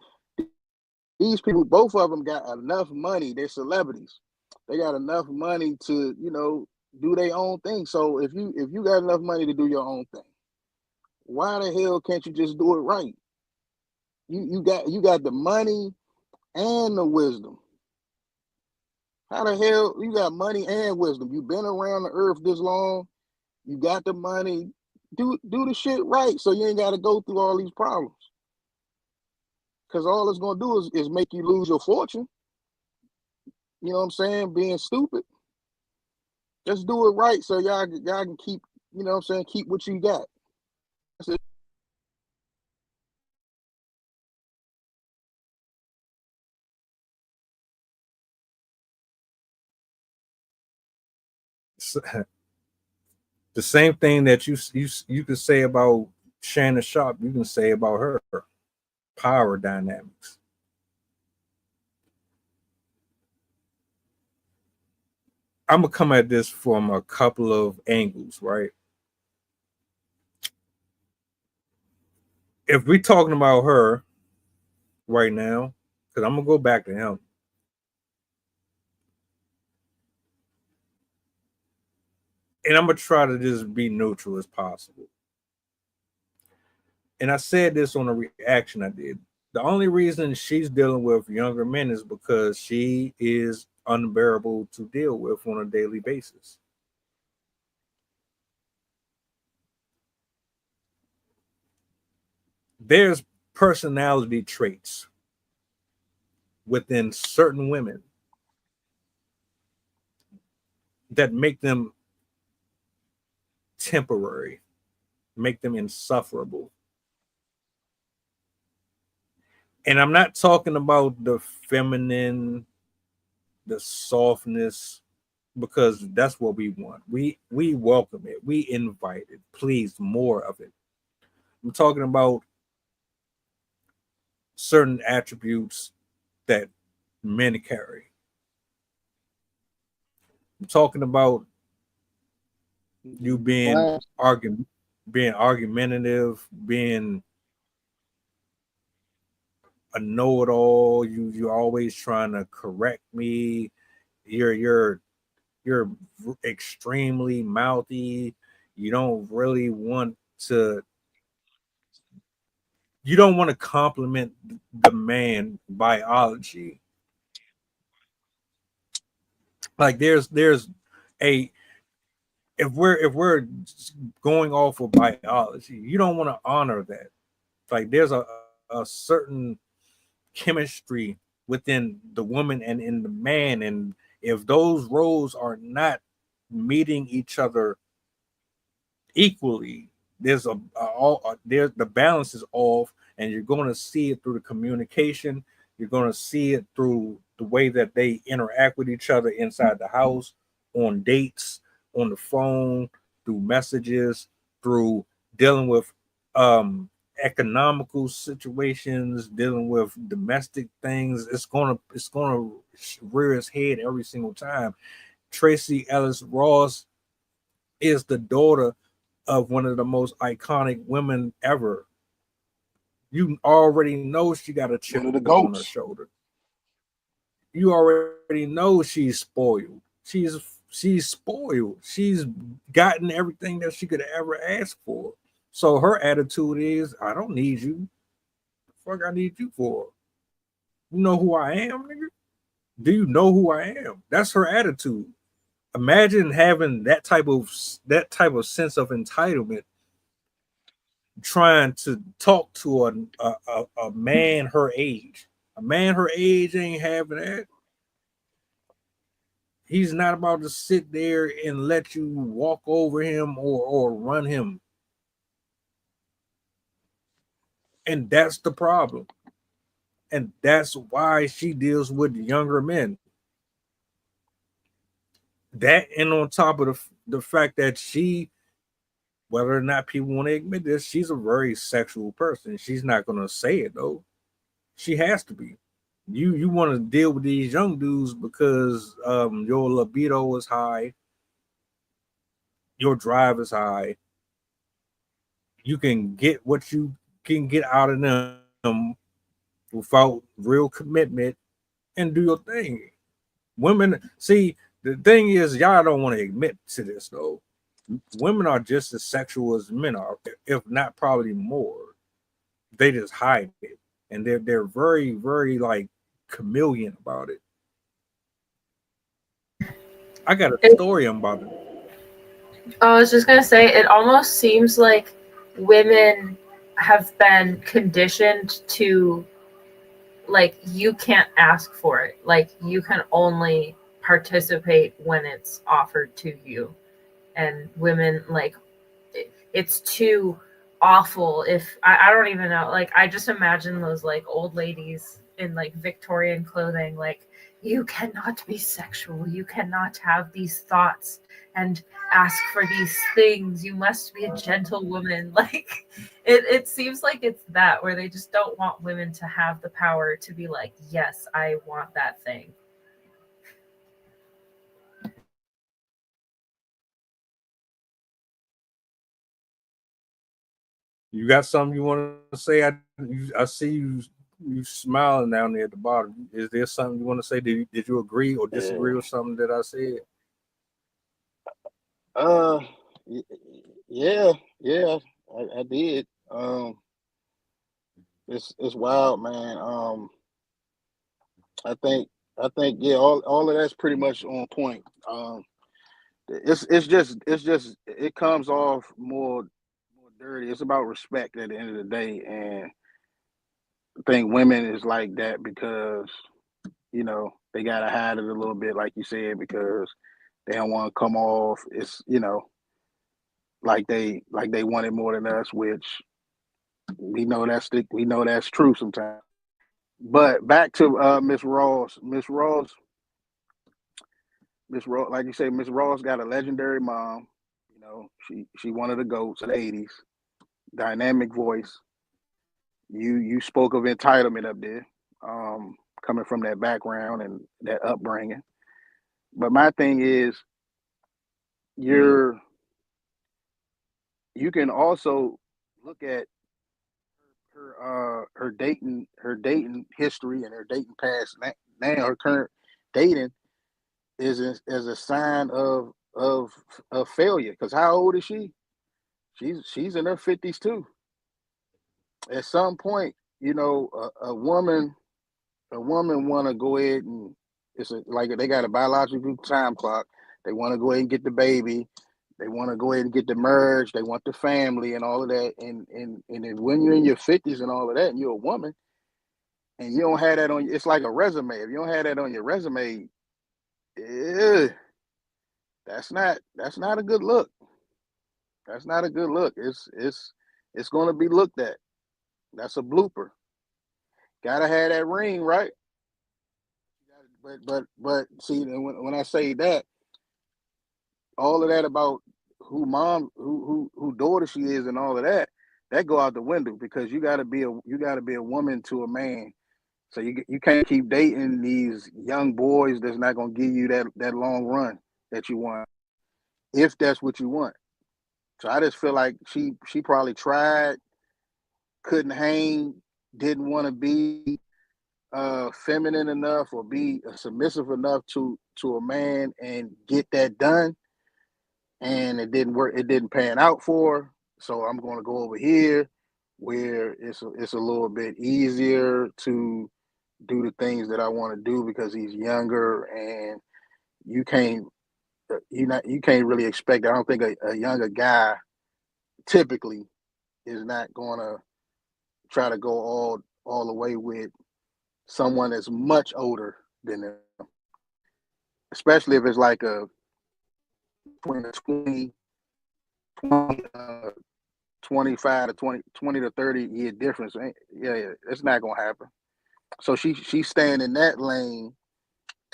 these people, both of them got enough money. They're celebrities. They got enough money to, you know, do their own thing. So if you got enough money to do your own thing, why the hell can't you just do it right? You got the money and the wisdom. How the hell you got money and wisdom? You've been around the earth this long. You got the money. Do the shit right so you ain't got to go through all these problems. Because all it's going to do is make you lose your fortune. You know what I'm saying? Being stupid. Just do it right so y'all can keep, you know what I'm saying, keep what you got. That's it. The same thing that you could say about Shannon Sharpe, you can say about her power dynamics. I'm gonna come at this from a couple of angles, right? If we're talking about her right now, because I'm gonna go back to him. And I'm gonna try to just be neutral as possible. And I said this on a reaction I did. The only reason she's dealing with younger men is because she is unbearable to deal with on a daily basis. There's personality traits within certain women that make them temporary, make them insufferable. And I'm not talking about the feminine, the softness, because that's what we want. We welcome it. We invite it. Please, more of it. I'm talking about certain attributes that men carry. I'm talking about you being argumentative, being a know-it-all. You're always trying to correct me. You're extremely mouthy. You don't really want to. You don't want to compliment the man biology. Like there's a if we're going off of biology, you don't want to honor that. Like there's a certain chemistry within the woman and in the man, and if those roles are not meeting each other equally, there's the balance is off, and you're going to see it through the communication. You're going to see it through the way that they interact with each other inside the house, on dates, on the phone, through messages, through dealing with economical situations, dealing with domestic things. It's gonna rear its head every single time. Tracee Ellis Ross is the daughter of one of the most iconic women ever. You already know she got a chip on her shoulder. You already know she's spoiled. She's spoiled. She's gotten everything that she could ever ask for. So her attitude is, I don't need you. The fuck I need you for? You know who I am, nigga? Do you know who I am? That's her attitude. Imagine having that type of sense of entitlement, trying to talk to a man her age. A man her age ain't having that. He's not about to sit there and let you walk over him or run him. And that's the problem. And that's why she deals with younger men. That, and on top of the fact that she, whether or not people want to admit this, she's a very sexual person. She's not going to say it, though. She has to be. You want to deal with these young dudes because your libido is high, your drive is high. You can get what you can get out of them without real commitment and do your thing. Women, see, the thing is, y'all don't want to admit to this, though. Women are just as sexual as men are, if not probably more. They just hide it, and they're very, very like chameleon about it. I got a story about it. I was just gonna say, it almost seems like women have been conditioned to, like, you can't ask for it. Like, you can only participate when it's offered to you. And women, like, it's too awful if I don't even know. Like, I just imagine those like old ladies in like Victorian clothing, like, you cannot be sexual, you cannot have these thoughts and ask for these things, you must be a gentlewoman. Like, it seems like it's that, where they just don't want women to have the power to be like, yes, I want that thing. You got something you want to say? I see you smiling down there at the bottom. Is there something you want to say? Did you agree or disagree with something that I said? Yeah, I did. It's wild, man. I think yeah, all of that's pretty much on point. It comes off more dirty. It's about respect at the end of the day, and I think women is like that because, you know, they gotta hide it a little bit, like you said, because they don't want to come off. It's, you know, like they want it more than us, which we know that's true sometimes. But back to Miss Ross. Miss Ross, Miss Ross, like you say, Miss Ross got a legendary mom. You know, she one of the goats of the '80s. Dynamic voice. You spoke of entitlement up there, coming from that background and that upbringing. But my thing is, you can also look at her dating history and her dating past. Now her current dating is as a sign of failure. Because how old is she? She's in her 50s too. At some point, you know, a woman want to go ahead and like they got a biological time clock. They want to go ahead and get the baby. They want to go ahead and get the merge. They want the family and all of that. And then when you're in your 50s and all of that, and you're a woman, and you don't have that on, it's like a resume. If you don't have that on your resume, that's not a good look. That's not a good look. It's going to be looked at. That's a blooper. Gotta have that ring, right? But see, when I say that, all of that about who daughter she is and all of that go out the window, because you gotta be a woman to a man. So you can't keep dating these young boys that's not gonna give you that long run that you want, if that's what you want. So I just feel like she probably tried, couldn't hang, didn't want to be feminine enough or be submissive enough to a man and get that done, and it didn't work. It didn't pan out for her. So I'm going to go over here where it's a little bit easier to do the things that I want to do, because he's younger, and you can't really expect. I don't think a younger guy typically is not going to try to go all the way with someone that's much older than them, especially if it's like a 20, 25 to 20 to 30 year difference. Yeah, it's not gonna happen. So she's staying in that lane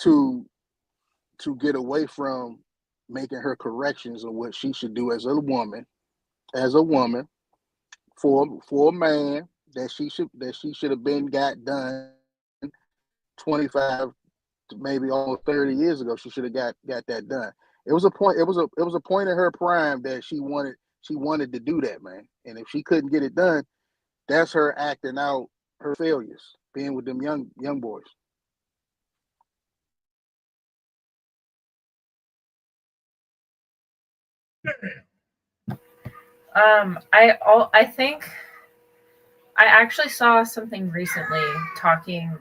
to get away from making her corrections of what she should do as a woman for a man that she should have been got done 25 to maybe almost 30 years ago. She should have got that done. It was a point in her prime that she wanted to do that, man. And if she couldn't get it done, that's her acting out her failures, being with them young boys. I think I actually saw something recently talking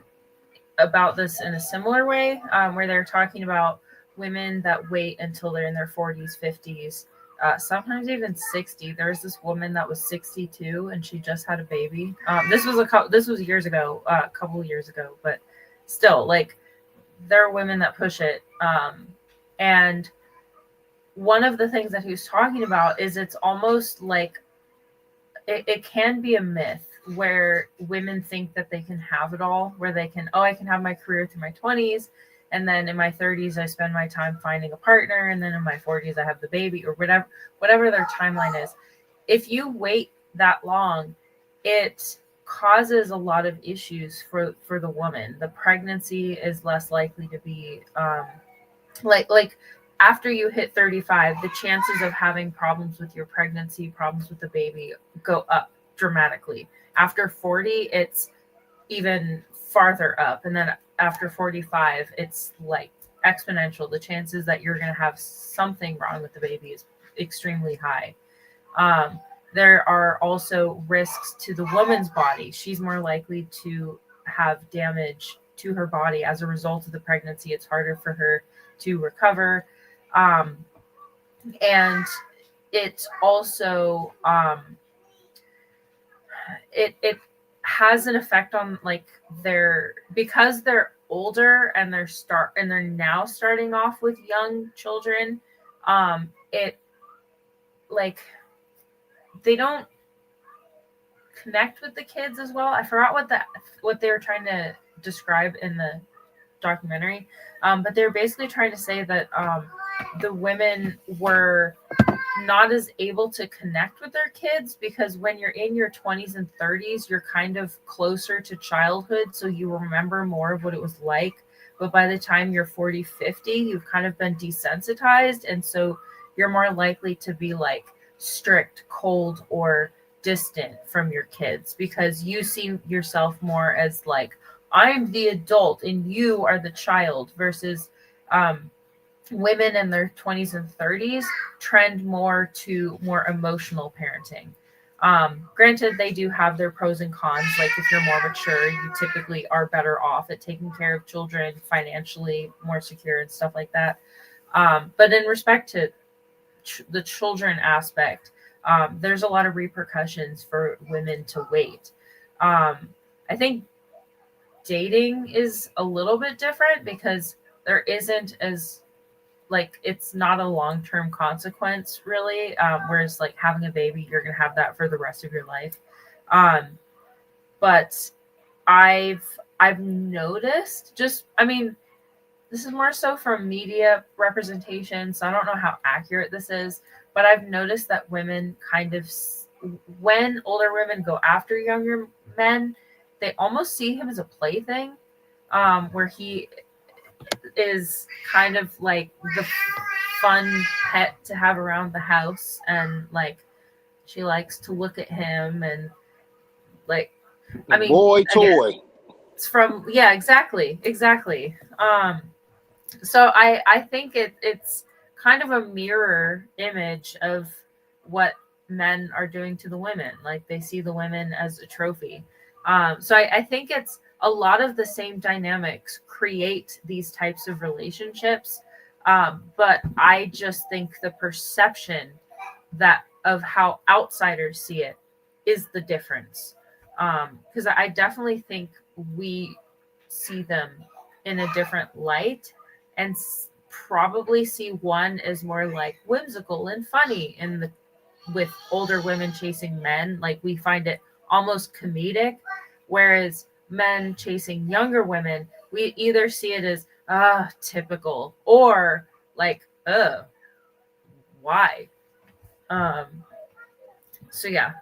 about this in a similar way, where they're talking about women that wait until they're in their 40s, 50s, sometimes even 60. There was this woman that was 62 and she just had a baby. This was years ago, a couple of years ago, but still, like, there are women that push it. And one of the things that he was talking about is it's almost like it can be a myth where women think that they can have it all, where they can, I can have my career through my 20s, and then in my 30s I spend my time finding a partner, and then in my 40s I have the baby, or whatever their timeline is. If you wait that long, it causes a lot of issues for the woman. The pregnancy is less likely to be like after you hit 35, the chances of having problems with your pregnancy, problems with the baby, go up dramatically. After 40, it's even farther up. And then after 45, it's like exponential. The chances that you're going to have something wrong with the baby is extremely high. There are also risks to the woman's body. She's more likely to have damage to her body as a result of the pregnancy. It's harder for her to recover. And it's also it has an effect on, like, because they're older and they're now starting off with young children. It, like, they don't connect with the kids as well. I forgot what they were trying to describe in the documentary. But they're basically trying to say that the women were not as able to connect with their kids because when you're in your 20s and 30s, you're kind of closer to childhood, so you remember more of what it was like. But by the time you're 40, 50, you've kind of been desensitized, and so you're more likely to be like strict, cold, or distant from your kids because you see yourself more as like, I'm the adult and you are the child, versus women in their 20s and 30s trend more to more emotional parenting. Granted, they do have their pros and cons. Like if you're more mature, you typically are better off at taking care of children, financially more secure and stuff like that. But in respect to the children aspect, there's a lot of repercussions for women to wait. I think dating is a little bit different because there isn't as like it's not a long-term consequence really, whereas like having a baby, you're gonna have that for the rest of your life. But I've noticed, just I mean, this is more so from media representation, so I don't know how accurate this is, but I've noticed that women kind of, when older women go after younger men, they almost see him as a plaything, where he is kind of like the fun pet to have around the house, and like she likes to look at him and like, I mean, boy toy. again, it's from, yeah, exactly. So I think it's kind of a mirror image of what men are doing to the women. Like they see the women as a trophy. So I think it's a lot of the same dynamics create these types of relationships. But I just think the perception that of how outsiders see it is the difference. Because I definitely think we see them in a different light and probably see one as more like whimsical and funny in the with older women chasing men. Like we find it almost comedic, whereas men chasing younger women, we either see it as typical or like why. So yeah,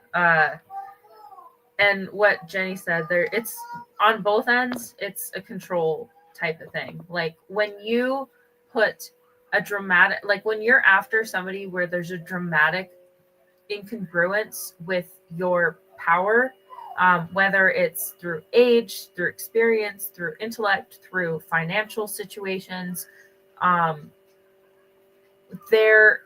and what Jenny said there, it's on both ends, it's a control type of thing. Like when you put a dramatic, like when you're after somebody where there's a dramatic incongruence with your power, whether it's through age, through experience, through intellect, through financial situations, there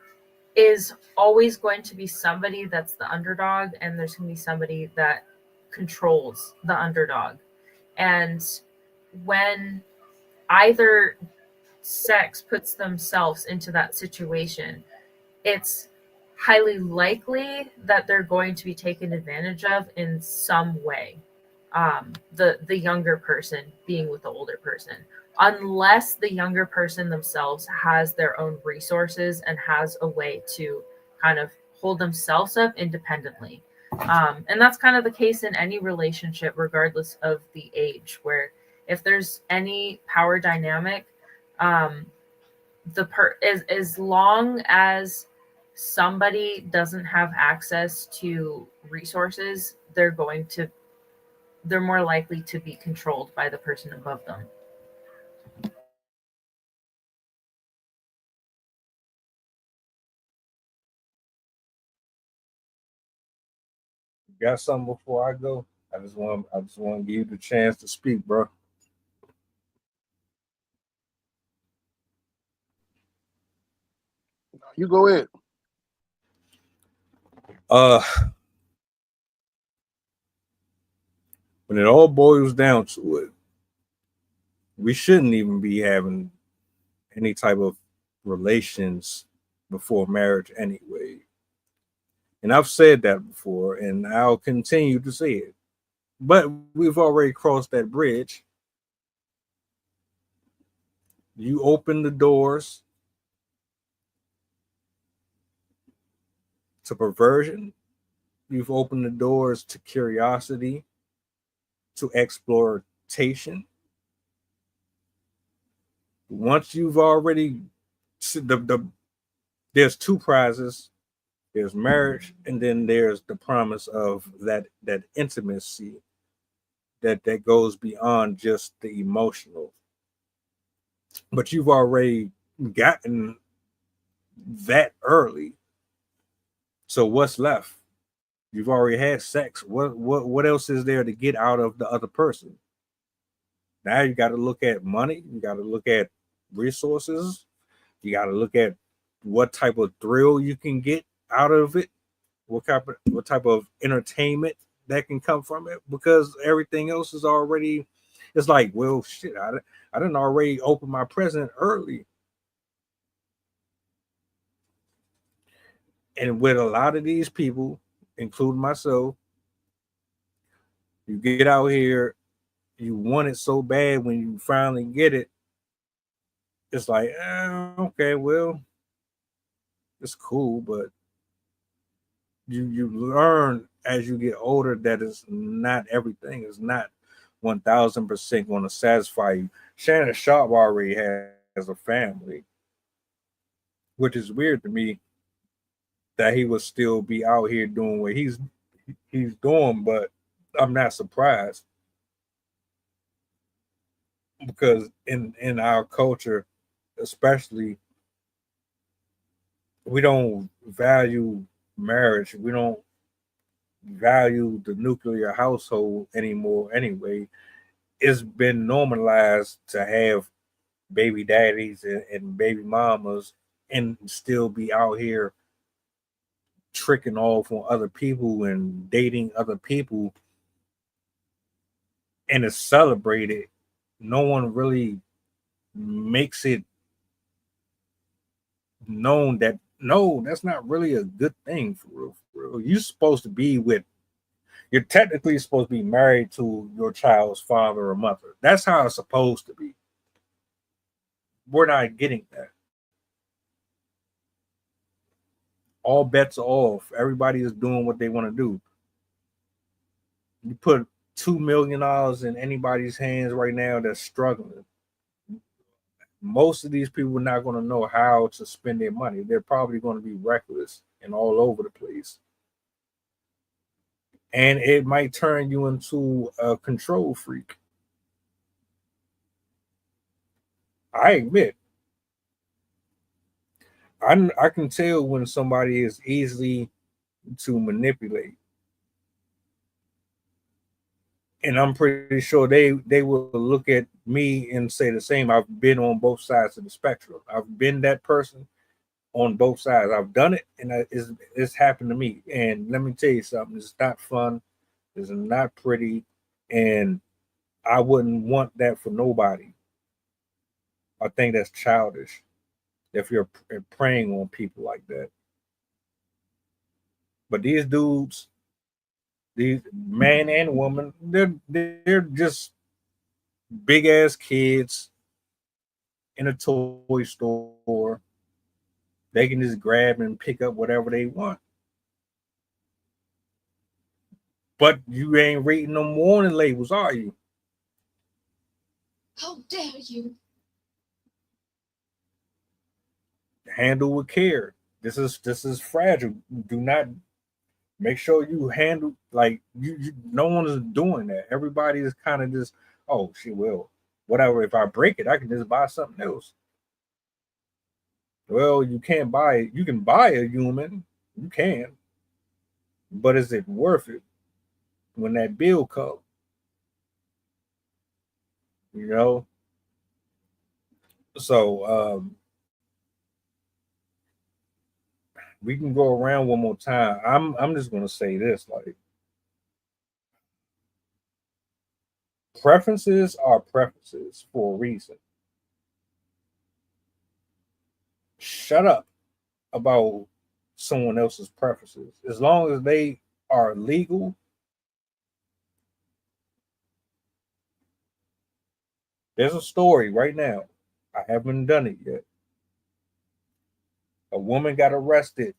is always going to be somebody that's the underdog, and there's going to be somebody that controls the underdog. And when either sex puts themselves into that situation, it's highly likely that they're going to be taken advantage of in some way. The younger person being with the older person, unless the younger person themselves has their own resources and has a way to kind of hold themselves up independently. And that's kind of the case in any relationship, regardless of the age, where if there's any power dynamic, as long as somebody doesn't have access to resources, they're more likely to be controlled by the person above them. Got something before I go? I just want to give you the chance to speak, bro. You go ahead. When it all boils down to it, we shouldn't even be having any type of relations before marriage anyway. And I've said that before, and I'll continue to say it. But we've already crossed that bridge. You open the doors to perversion. You've opened the doors to curiosity, to exploitation. once you've already there's two prizes. There's marriage, and then there's the promise of that intimacy that goes beyond just the emotional. But you've already gotten that early. So what's left? You've already had sex. What else is there to get out of the other person? Now you got to look at money. You got to look at resources. You got to look at what type of thrill you can get out of it. What type of entertainment that can come from it, because everything else is already. It's like, well, shit, I didn't already open my present early. And with a lot of these people, including myself, you get out here, you want it so bad, when you finally get it, it's like, okay, well, it's cool, but you learn as you get older that it's not everything. It's not 1000% going to satisfy you. Shannon Sharpe already has a family, which is weird to me that he would still be out here doing what he's doing, but I'm not surprised, because in our culture, especially, we don't value marriage. We don't value the nuclear household anymore anyway. It's been normalized to have baby daddies and baby mamas and still be out here tricking off on other people and dating other people, and it's celebrated. No one really makes it known that no, that's not really a good thing for real. For real. You're technically supposed to be married to your child's father or mother. That's how it's supposed to be. We're not getting that. All bets are off. Everybody is doing what they want to do. You put $2 million in anybody's hands right now that's struggling. Most of these people are not going to know how to spend their money. They're probably going to be reckless and all over the place. And it might turn you into a control freak. I admit, I can tell when somebody is easily to manipulate. And I'm pretty sure they will look at me and say the same. I've been on both sides of the spectrum. I've been that person on both sides. I've done it, and it's happened to me. And let me tell you something. It's not fun. It's not pretty. And I wouldn't want that for nobody. I think that's childish if you're preying on people like that. But these dudes, these man and woman, they're just big ass kids in a toy store. They can just grab and pick up whatever they want. But you ain't reading no warning labels, are you? How dare you? Handle with care. This is fragile. Do not. Make sure you handle, like, you no one is doing that. Everybody is kind of just, oh, she will. Whatever. If I break it, I can just buy something else. Well, you can't buy it. You can buy a human. You can. But is it worth it when that bill comes? You know? So we can go around one more time. I'm just gonna say this, like, preferences are preferences for a reason. Shut up about someone else's preferences. As long as they are legal, there's a story right now. I haven't done it yet. A woman got arrested.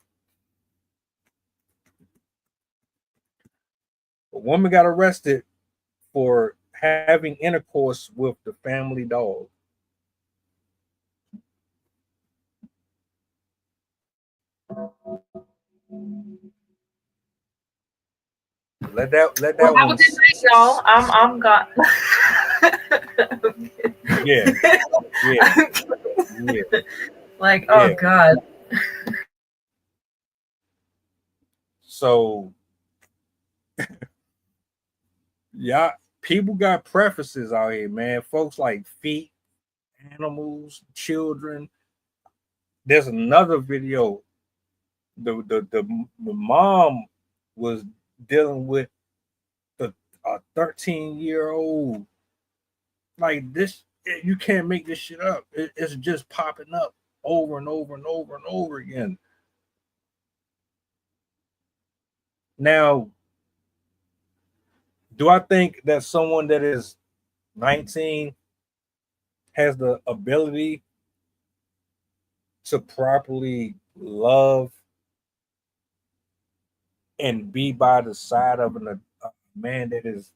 A woman got arrested for having intercourse with the family dog. Let that Well, have one. a good night, y'all. I'm got. Yeah, yeah. Like, oh Yeah. God. So, yeah, people got preferences out here, man. Folks like feet, animals, children. There's another video. The mom was dealing with a 13-year-old. Like this, you can't make this shit up. It's just popping up over and over and over and over again. Now, do I think that someone that is 19 has the ability to properly love and be by the side of a man that is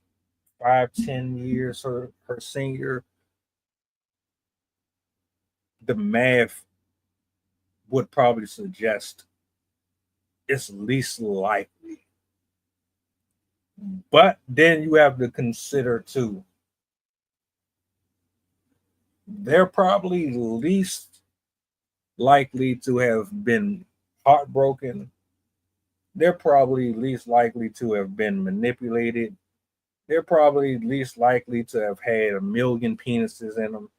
5-10 years her senior? The math would probably suggest it's least likely. But then you have to consider too, they're probably least likely to have been heartbroken. They're probably least likely to have been manipulated. They're probably least likely to have had a million penises in them.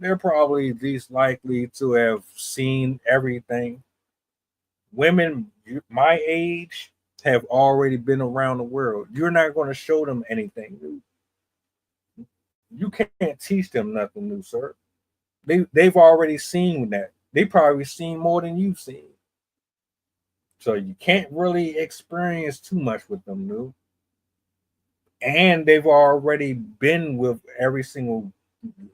They're probably least likely to have seen everything. Women my age have already been around the world. You're not going to show them anything new. You can't teach them nothing new, sir. They've already seen that. They probably seen more than you've seen. So you can't really experience too much with them new. And they've already been with every single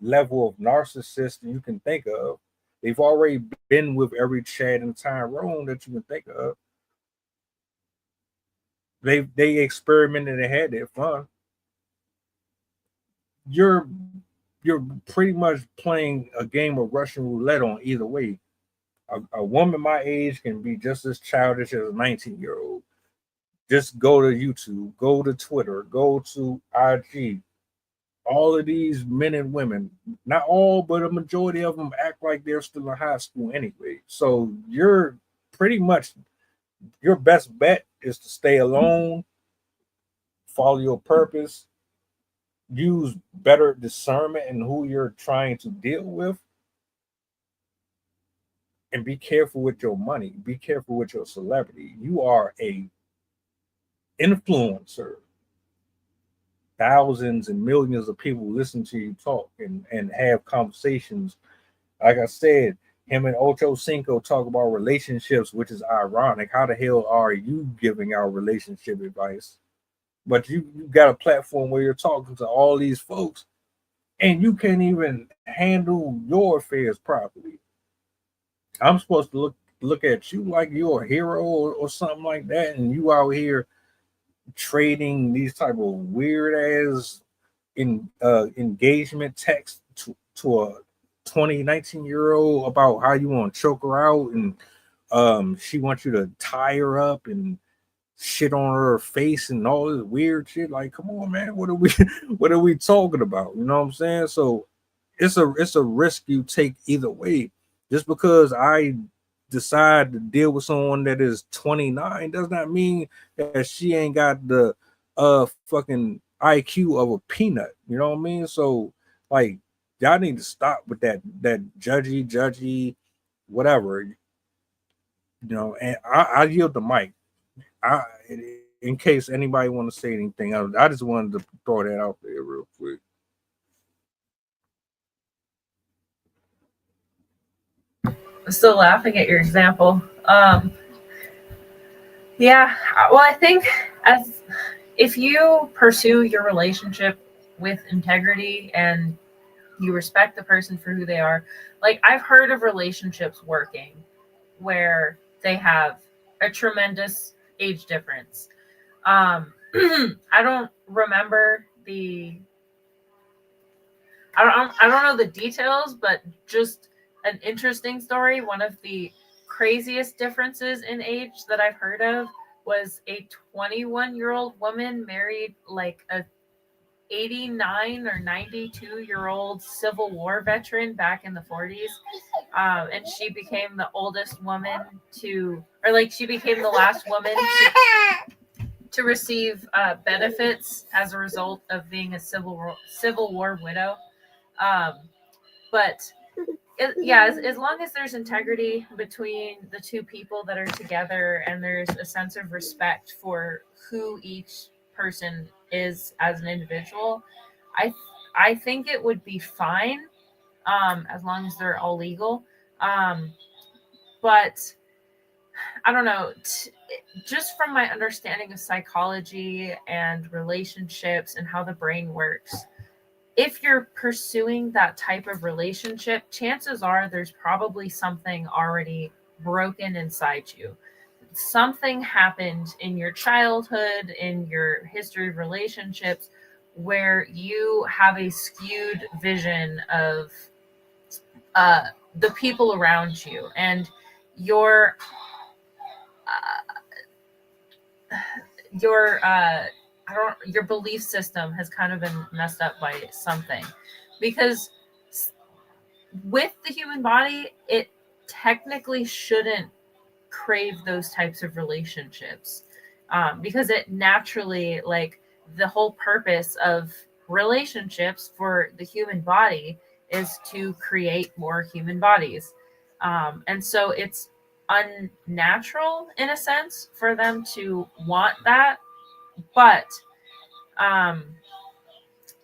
level of narcissist you can think of. They've already been with every Chad and Tyrone that you can think of. They experimented and had their fun. You're pretty much playing a game of Russian roulette on either way. A woman my age can be just as childish as a 19-year-old. Just go to YouTube, go to Twitter, go to IG. All of these men and women, not all, but a majority of them act like they're still in high school anyway. So you're pretty much, your best bet is to stay alone, follow your purpose, use better discernment in who you're trying to deal with, and be careful with your money. Be careful with your celebrity. You are a influencer. Thousands and millions of people listen to you talk and have conversations. Like I said, him and Ocho Cinco talk about relationships, which is ironic. How the hell are you giving out relationship advice? But you got a platform where you're talking to all these folks and you can't even handle your affairs properly. I'm supposed to look at you like you're a hero or something like that, and you out here trading these type of weird ass engagement text to a 19-year-old about how you want to choke her out, and she wants you to tie her up and shit on her face and all this weird shit. Like, come on, man, what are we talking about? You know what I'm saying? So it's a risk you take either way. Just because I decide to deal with someone that is 29 does not mean that she ain't got the fucking IQ of a peanut. You know what I mean? So like, y'all need to stop with that judgy whatever. You know, and I yield the mic. In case anybody want to say anything, I just wanted to throw that out there real quick. I'm still laughing at your example. Yeah, well, I think if you pursue your relationship with integrity and you respect the person for who they are, like I've heard of relationships working where they have a tremendous age difference. I don't remember I don't know the details, but just an interesting story. One of the craziest differences in age that I've heard of was a 21-year-old woman married like a 89 or 92-year-old Civil War veteran back in the 40s. And she became the oldest woman she became the last woman to receive benefits as a result of being a Civil War widow. But as long as there's integrity between the two people that are together and there's a sense of respect for who each person is as an individual, I think it would be fine, as long as they're all legal. But I don't know, just from my understanding of psychology and relationships and how the brain works, if you're pursuing that type of relationship, chances are there's probably something already broken inside you. Something happened in your childhood, in your history of relationships, where you have a skewed vision of the people around you, and your belief system has kind of been messed up by something. Because with the human body, it technically shouldn't crave those types of relationships, because it naturally, like, the whole purpose of relationships for the human body is to create more human bodies. And so it's unnatural in a sense for them to want that. But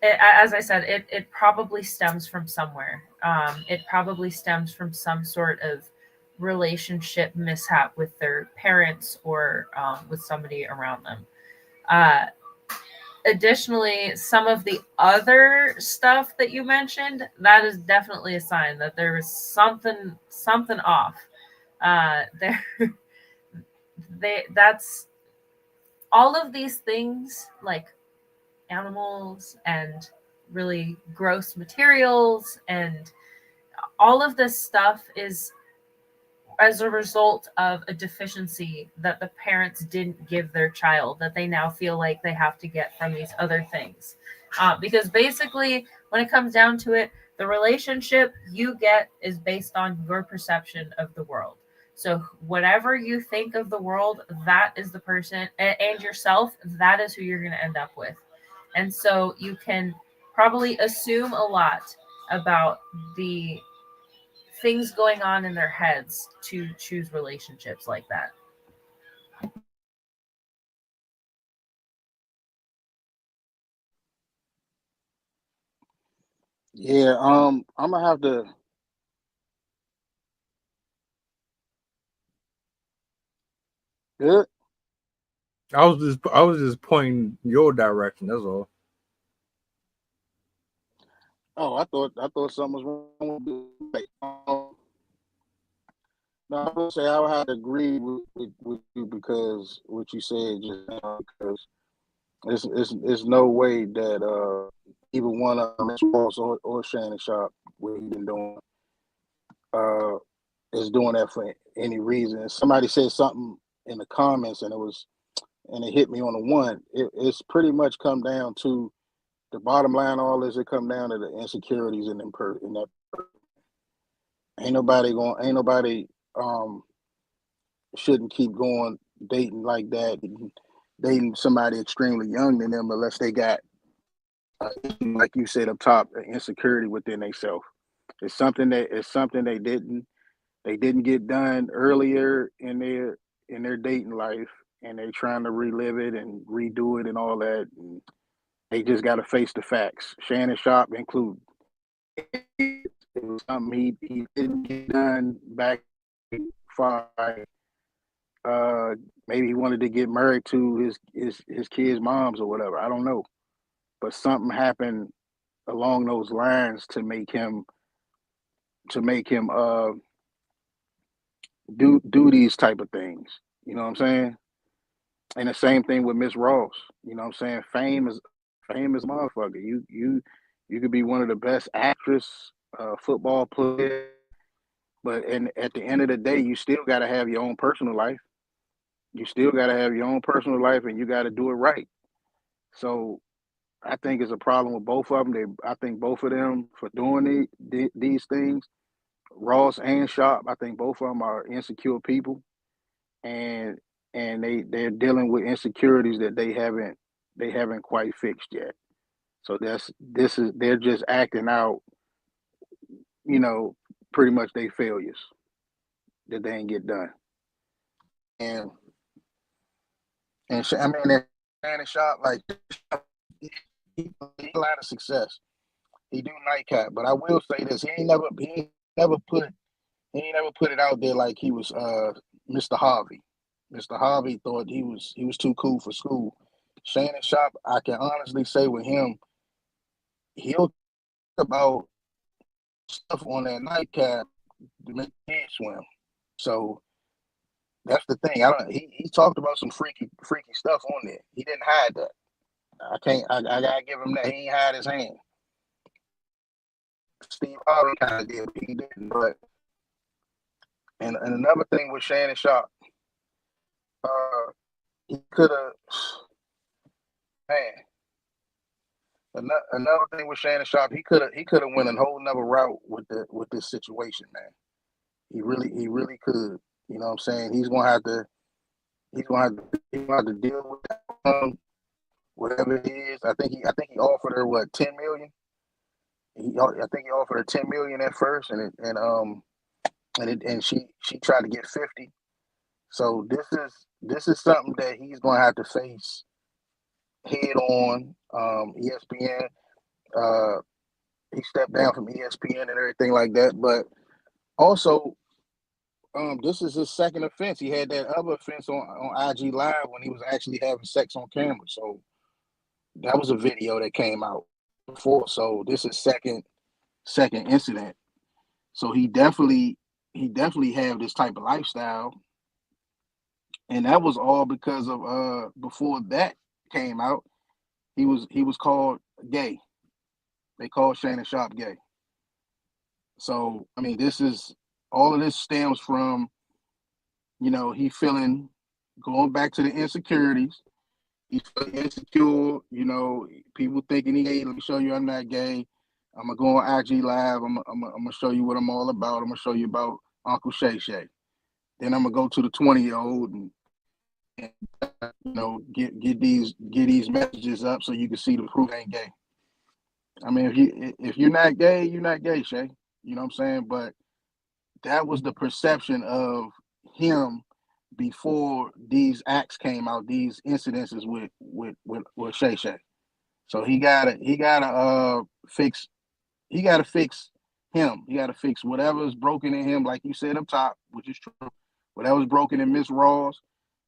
as I said, it probably stems from somewhere. It probably stems from some sort of relationship mishap with their parents or with somebody around them. Additionally, some of the other stuff that you mentioned, that is definitely a sign that there was something off. That's all of these things, like animals and really gross materials and all of this stuff, is as a result of a deficiency that the parents didn't give their child, that they now feel like they have to get from these other things. Because basically, when it comes down to it, the relationship you get is based on your perception of the world. So whatever you think of the world, that is the person, and yourself, that is who you're going to end up with. And so you can probably assume a lot about the things going on in their heads to choose relationships like that. Yeah, I'm gonna have to. Good. I was just pointing your direction. That's all. Oh, I thought something was wrong with it. No, I would say I would have to agree with you, because what you said just now, because it's no way that either one of them, Ross or Shannon Sharpe, what he been doing, is doing that for any reason. Somebody said something in the comments, and it hit me on the one. It's pretty much come down to the bottom line. All this, it come down to the insecurities in that. Ain't nobody shouldn't keep going dating like that, dating somebody extremely young than them, unless they got, like you said up top, an insecurity within themselves. It's something they didn't get done earlier in their dating life, and they're trying to relive it and redo it and all that. And they just got to face the facts. Shannon Sharpe included. It was something he didn't get done back far. Maybe he wanted to get married to his kids' moms or whatever. I don't know, but something happened along those lines to make him do these type of things. You know what I'm saying? And the same thing with Miss Ross. You know what I'm saying? Fame is motherfucker. You could be one of the best actress, football player, But at the end of the day, you still got to have your own personal life. You still got to have your own personal life, and you got to do it right. So I think it's a problem with both of them. I think both of them for doing these things, Ross and Sharpe, I think both of them are insecure people, and they're dealing with insecurities that they haven't quite fixed yet. So they're just acting out, pretty much they failures that they ain't get done. And I mean, that Shannon Sharpe, like, he a lot of success. He do nightcap, but I will say this: he ain't never put it out there like he was Mr. Harvey. Mr. Harvey thought he was too cool for school. Shannon Sharpe, I can honestly say with him, he'll talk about stuff on that nightcap to make kids swim. So that's the thing. He talked about some freaky stuff on there. He didn't hide that. I gotta give him that. He ain't hide his hand. Steve Harvey kind of did, but he didn't. But and another thing with Shannon Sharpe, he could have, Another thing with Shannon Sharpe, he could have went a whole nother route with this situation, man. He really could. You know what I'm saying? He's gonna have to deal with that, whatever it is. I think he offered her what, 10 million. I think he offered her 10 million at first, and she tried to get 50. So this is something that he's gonna have to face head on. ESPN, he stepped down from ESPN and everything like that. But also, this is his second offense. He had that other offense on IG Live when he was actually having sex on camera. So that was a video that came out before. So this is second incident. So he definitely have this type of lifestyle. And that was all because of before that came out, he was called gay. They called Shannon Sharpe gay. So I mean, all of this stems from, he feeling, going back to the insecurities. He's feeling insecure, people thinking he gay. Let me show you I'm not gay. I'm gonna go on IG Live. I'm gonna show you what I'm all about. I'm gonna show you about Uncle Shay Shay. Then I'm gonna go to the 20-year-old and get these messages up so you can see the proof ain't gay. I mean, if you're not gay, you're not gay, Shay. You know what I'm saying? But that was the perception of him before these acts came out, these incidences with Shay Shay. So he gotta fix him. He gotta fix whatever's broken in him, like you said up top, which is true. Whatever's broken in Miss Ross.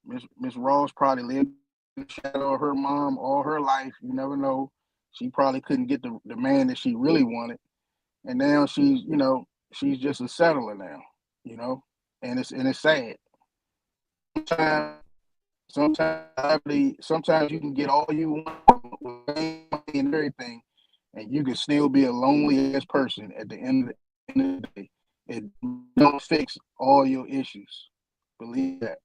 Miss Ross probably lived in the shadow of her mom all her life. You never know. She probably couldn't get the man that she really wanted. And now she's just a settler now, and it's sad. Sometimes you can get all you want and everything, and you can still be a lonely ass person at the end of the day. It don't fix all your issues. Believe that.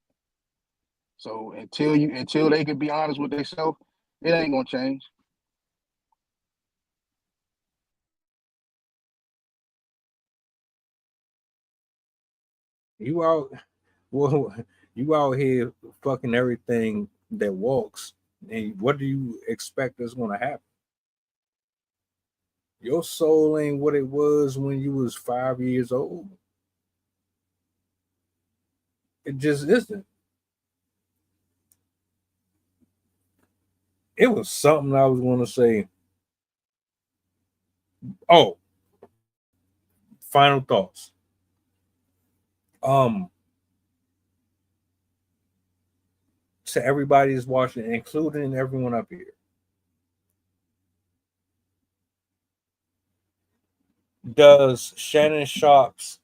So until they can be honest with themselves, it ain't gonna change. You out here fucking everything that walks, and what do you expect is gonna happen? Your soul ain't what it was when you was 5 years old. It just isn't. It was something I was going to say. Oh, final thoughts. To everybody that's watching, including everyone up here, does Shannon Sharpe's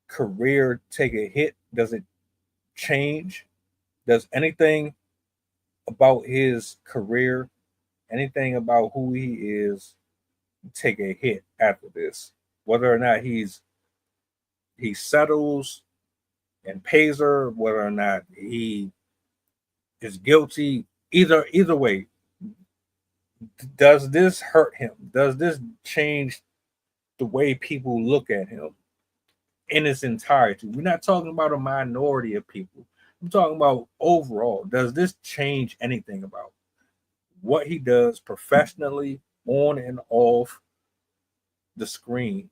career take a hit? Does it change? Does anything about his career, anything about who he is, take a hit after this? whether or not he settles and pays her, whether or not he is guilty, either way, does this hurt him? Does this change the way people look at him in its entirety? We're not talking about a minority of people. I'm talking about overall. Does this change anything about what he does professionally on and off the screen?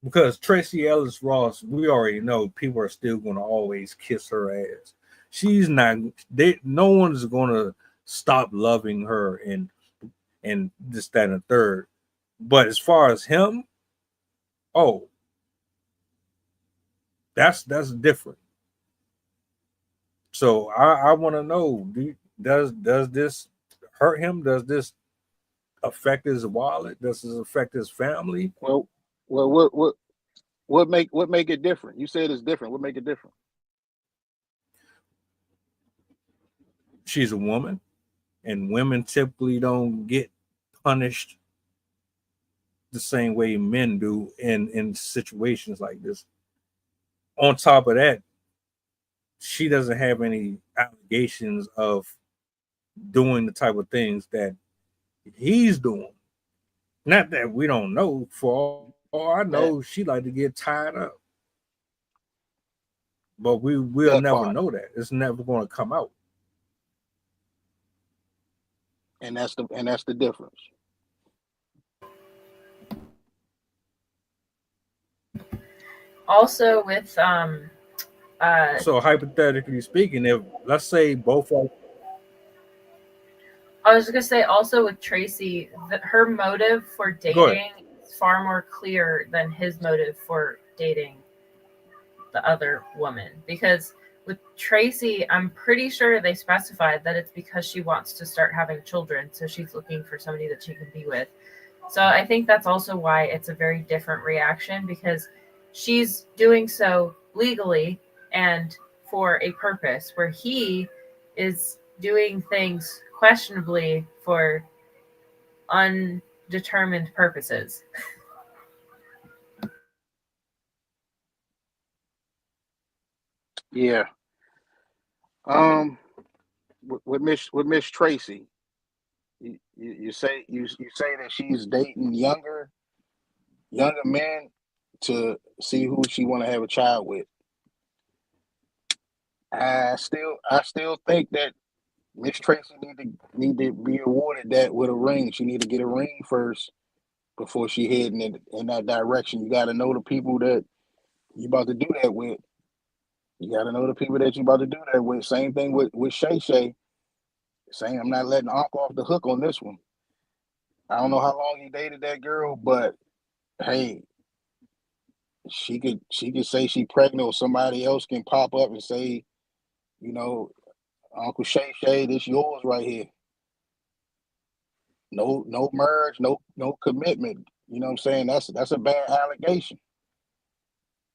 Because Tracee Ellis Ross, we already know people are still going to always kiss her ass. She's not. No one's going to stop loving her and this, that, and the third. But as far as him, oh, that's different. So I want to know: does this hurt him? Does this affect his wallet? Does this affect his family? Well, what make it different? You said it's different. What make it different? She's a woman, and women typically don't get punished the same way men do in situations like this. On top of that, she doesn't have any allegations of doing the type of things that he's doing. Not that we don't know. For all I know, she like to get tied up. But we'll never know that. It's never going to come out. And that's the difference. Also with so hypothetically speaking, if let's say both of, I was gonna say also with Tracee, her motive for dating is far more clear than his motive for dating the other woman. Because with Tracee, I'm pretty sure they specified that it's because she wants to start having children, so she's looking for somebody that she can be with. So I think that's also why it's a very different reaction, because she's doing so legally and for a purpose, where he is doing things questionably for undetermined purposes. Yeah. With Miss Tracee, you say that she's dating younger men to see who she want to have a child with. I still think that Miss Tracee need to be awarded that with a ring. She need to get a ring first before she heading in that direction. You got to know the people that you about to do that with. You got to know the people that you about to do that with. Same thing with Shay Shay. Saying I'm not letting Unc off the hook on this one. I don't know how long he dated that girl, but hey, she could say she pregnant, or somebody else can pop up and say, you know, Uncle Shay Shay, this yours right here. No merge, no commitment. You know what I'm saying? That's a bad allegation.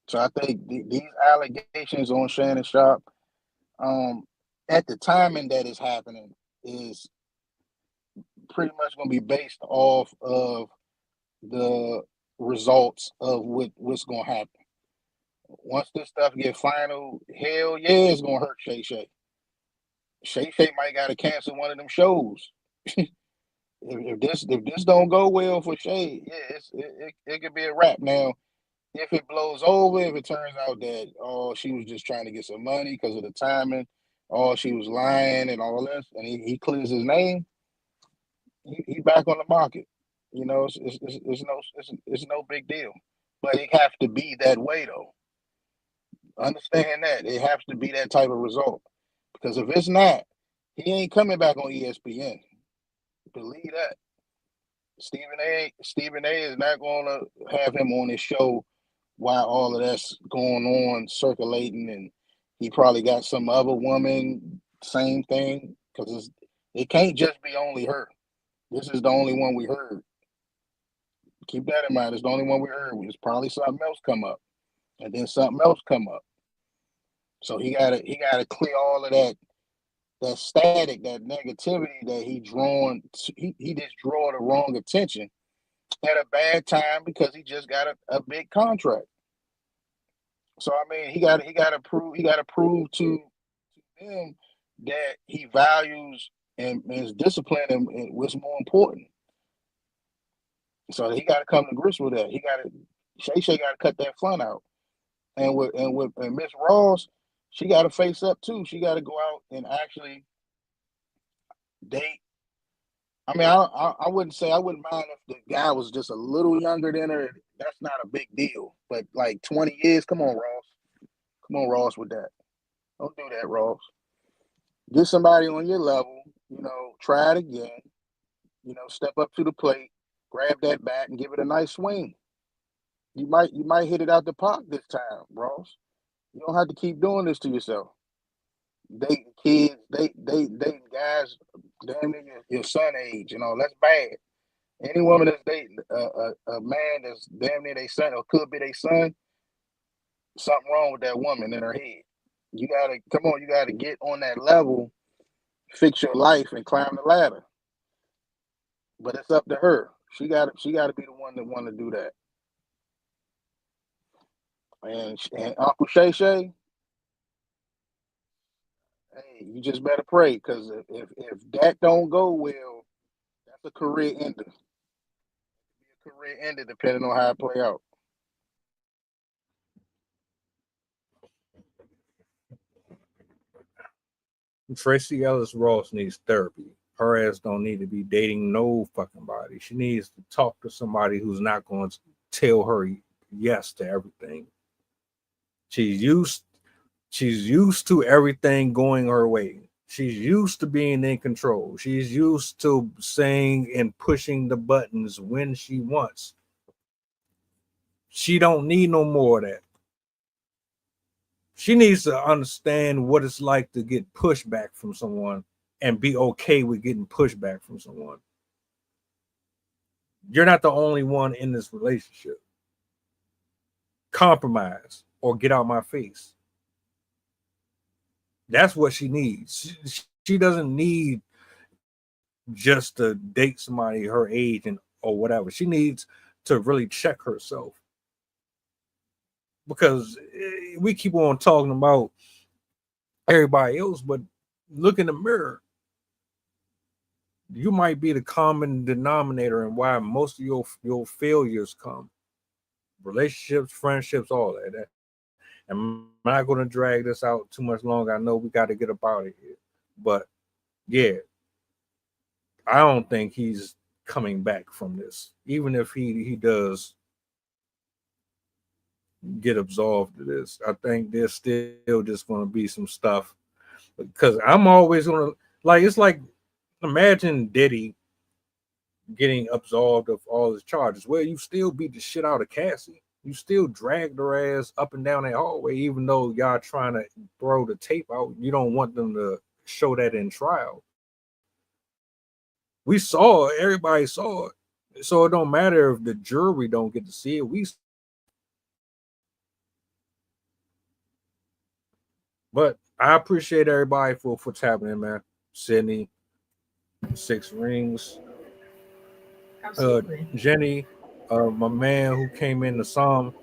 So I think these allegations on Shannon Sharpe, at the timing that is happening, is pretty much going to be based off of the results of what's going to happen. Once this stuff get final, hell yeah, it's going to hurt Shay Shay. Shay Shay might got to cancel one of them shows. if this don't go well for Shay, yeah, it could be a wrap. Now, if it blows over, if it turns out that she was just trying to get some money because of the timing, she was lying and all this, and he clears his name, he back on the market. You know, it's no big deal. But it have to be that way though. Understand that it has to be that type of result, because if it's not, he ain't coming back on ESPN. Believe that. Stephen A is not going to have him on his show while all of that's going on, circulating, and he probably got some other woman, same thing, because it can't just be only her. This is the only one we heard. Keep that in mind. It's the only one we heard. There's probably something else come up, and then something else come up. So he gotta clear all of that static, that negativity that he just draw the wrong attention, at a bad time because he just got a big contract. So I mean, he got to prove to them that he values and is disciplined and what's more important. So he got to come to grips with that. Shay got to cut that fun out. And Miss Ross, she got to face up too. She got to go out and actually date. I mean, I wouldn't mind if the guy was just a little younger than her. That's not a big deal. But like 20 years, come on, Ross, with that. Don't do that, Ross. Get somebody on your level. Try it again. Step up to the plate, grab that bat, and give it a nice swing. You might hit it out the park this time, Ross. You don't have to keep doing this to yourself. Dating kids, dating guys, damn near your son age, that's bad. Any woman that's dating a man that's damn near their son or could be their son, something wrong with that woman in her head. You gotta get on that level, fix your life, and climb the ladder. But it's up to her. She gotta be the one that want to do that. And Uncle Shay, hey, you just better pray, because if that don't go well, that's a career ender. Be a career ender depending on how it play out. Tracee Ellis Ross needs therapy. Her ass don't need to be dating no fucking body. She needs to talk to somebody who's not going to tell her yes to everything. She's used to everything going her way. She's used to being in control. She's used to saying and pushing the buttons when she wants. She don't need no more of that. She needs to understand what it's like to get pushback from someone and be okay with getting pushback from someone. You're not the only one in this relationship. Compromise or get out my face. That's what she needs. She doesn't need just to date somebody her age or whatever. She needs to really check herself. Because we keep on talking about everybody else, but look in the mirror. You might be the common denominator in why most of your failures come. Relationships, friendships, all that. I'm not going to drag this out too much longer. I know we got to get up out of here. But, yeah, I don't think he's coming back from this. Even if he does get absolved of this, I think there's still just going to be some stuff. Because I'm always going to, it's like, imagine Diddy getting absolved of all his charges. Well, you still beat the shit out of Cassie. You still dragged her ass up and down that hallway, even though y'all trying to throw the tape out. You don't want them to show that in trial. We saw it. Everybody saw it. So it don't matter if the jury don't get to see it. But I appreciate everybody for what's happening, man. Sydney, 6 Rings. Absolutely. Jenny, my man who came in to Psalm.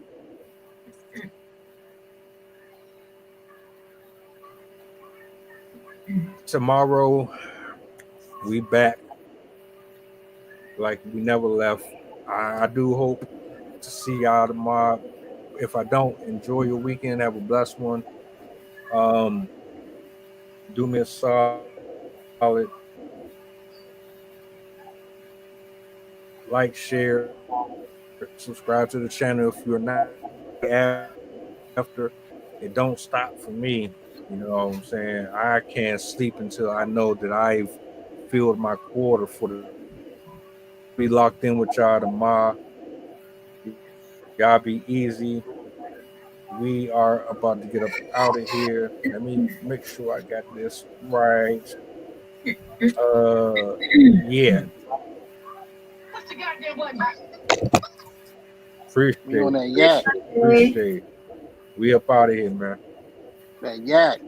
Tomorrow, we back like we never left. I do hope to see y'all tomorrow. If I don't, enjoy your weekend. Have a blessed one. Do me a solid. Like, share, subscribe to the channel if you're not after. It don't stop for me. You know what I'm saying? I can't sleep until I know that I've filled my quota for the be locked in with y'all tomorrow. Y'all be easy. We are about to get up out of here. Let me make sure I got this right. Yeah. Appreciate it. We on that yak. Appreciate it. We up out of here, man. That yak.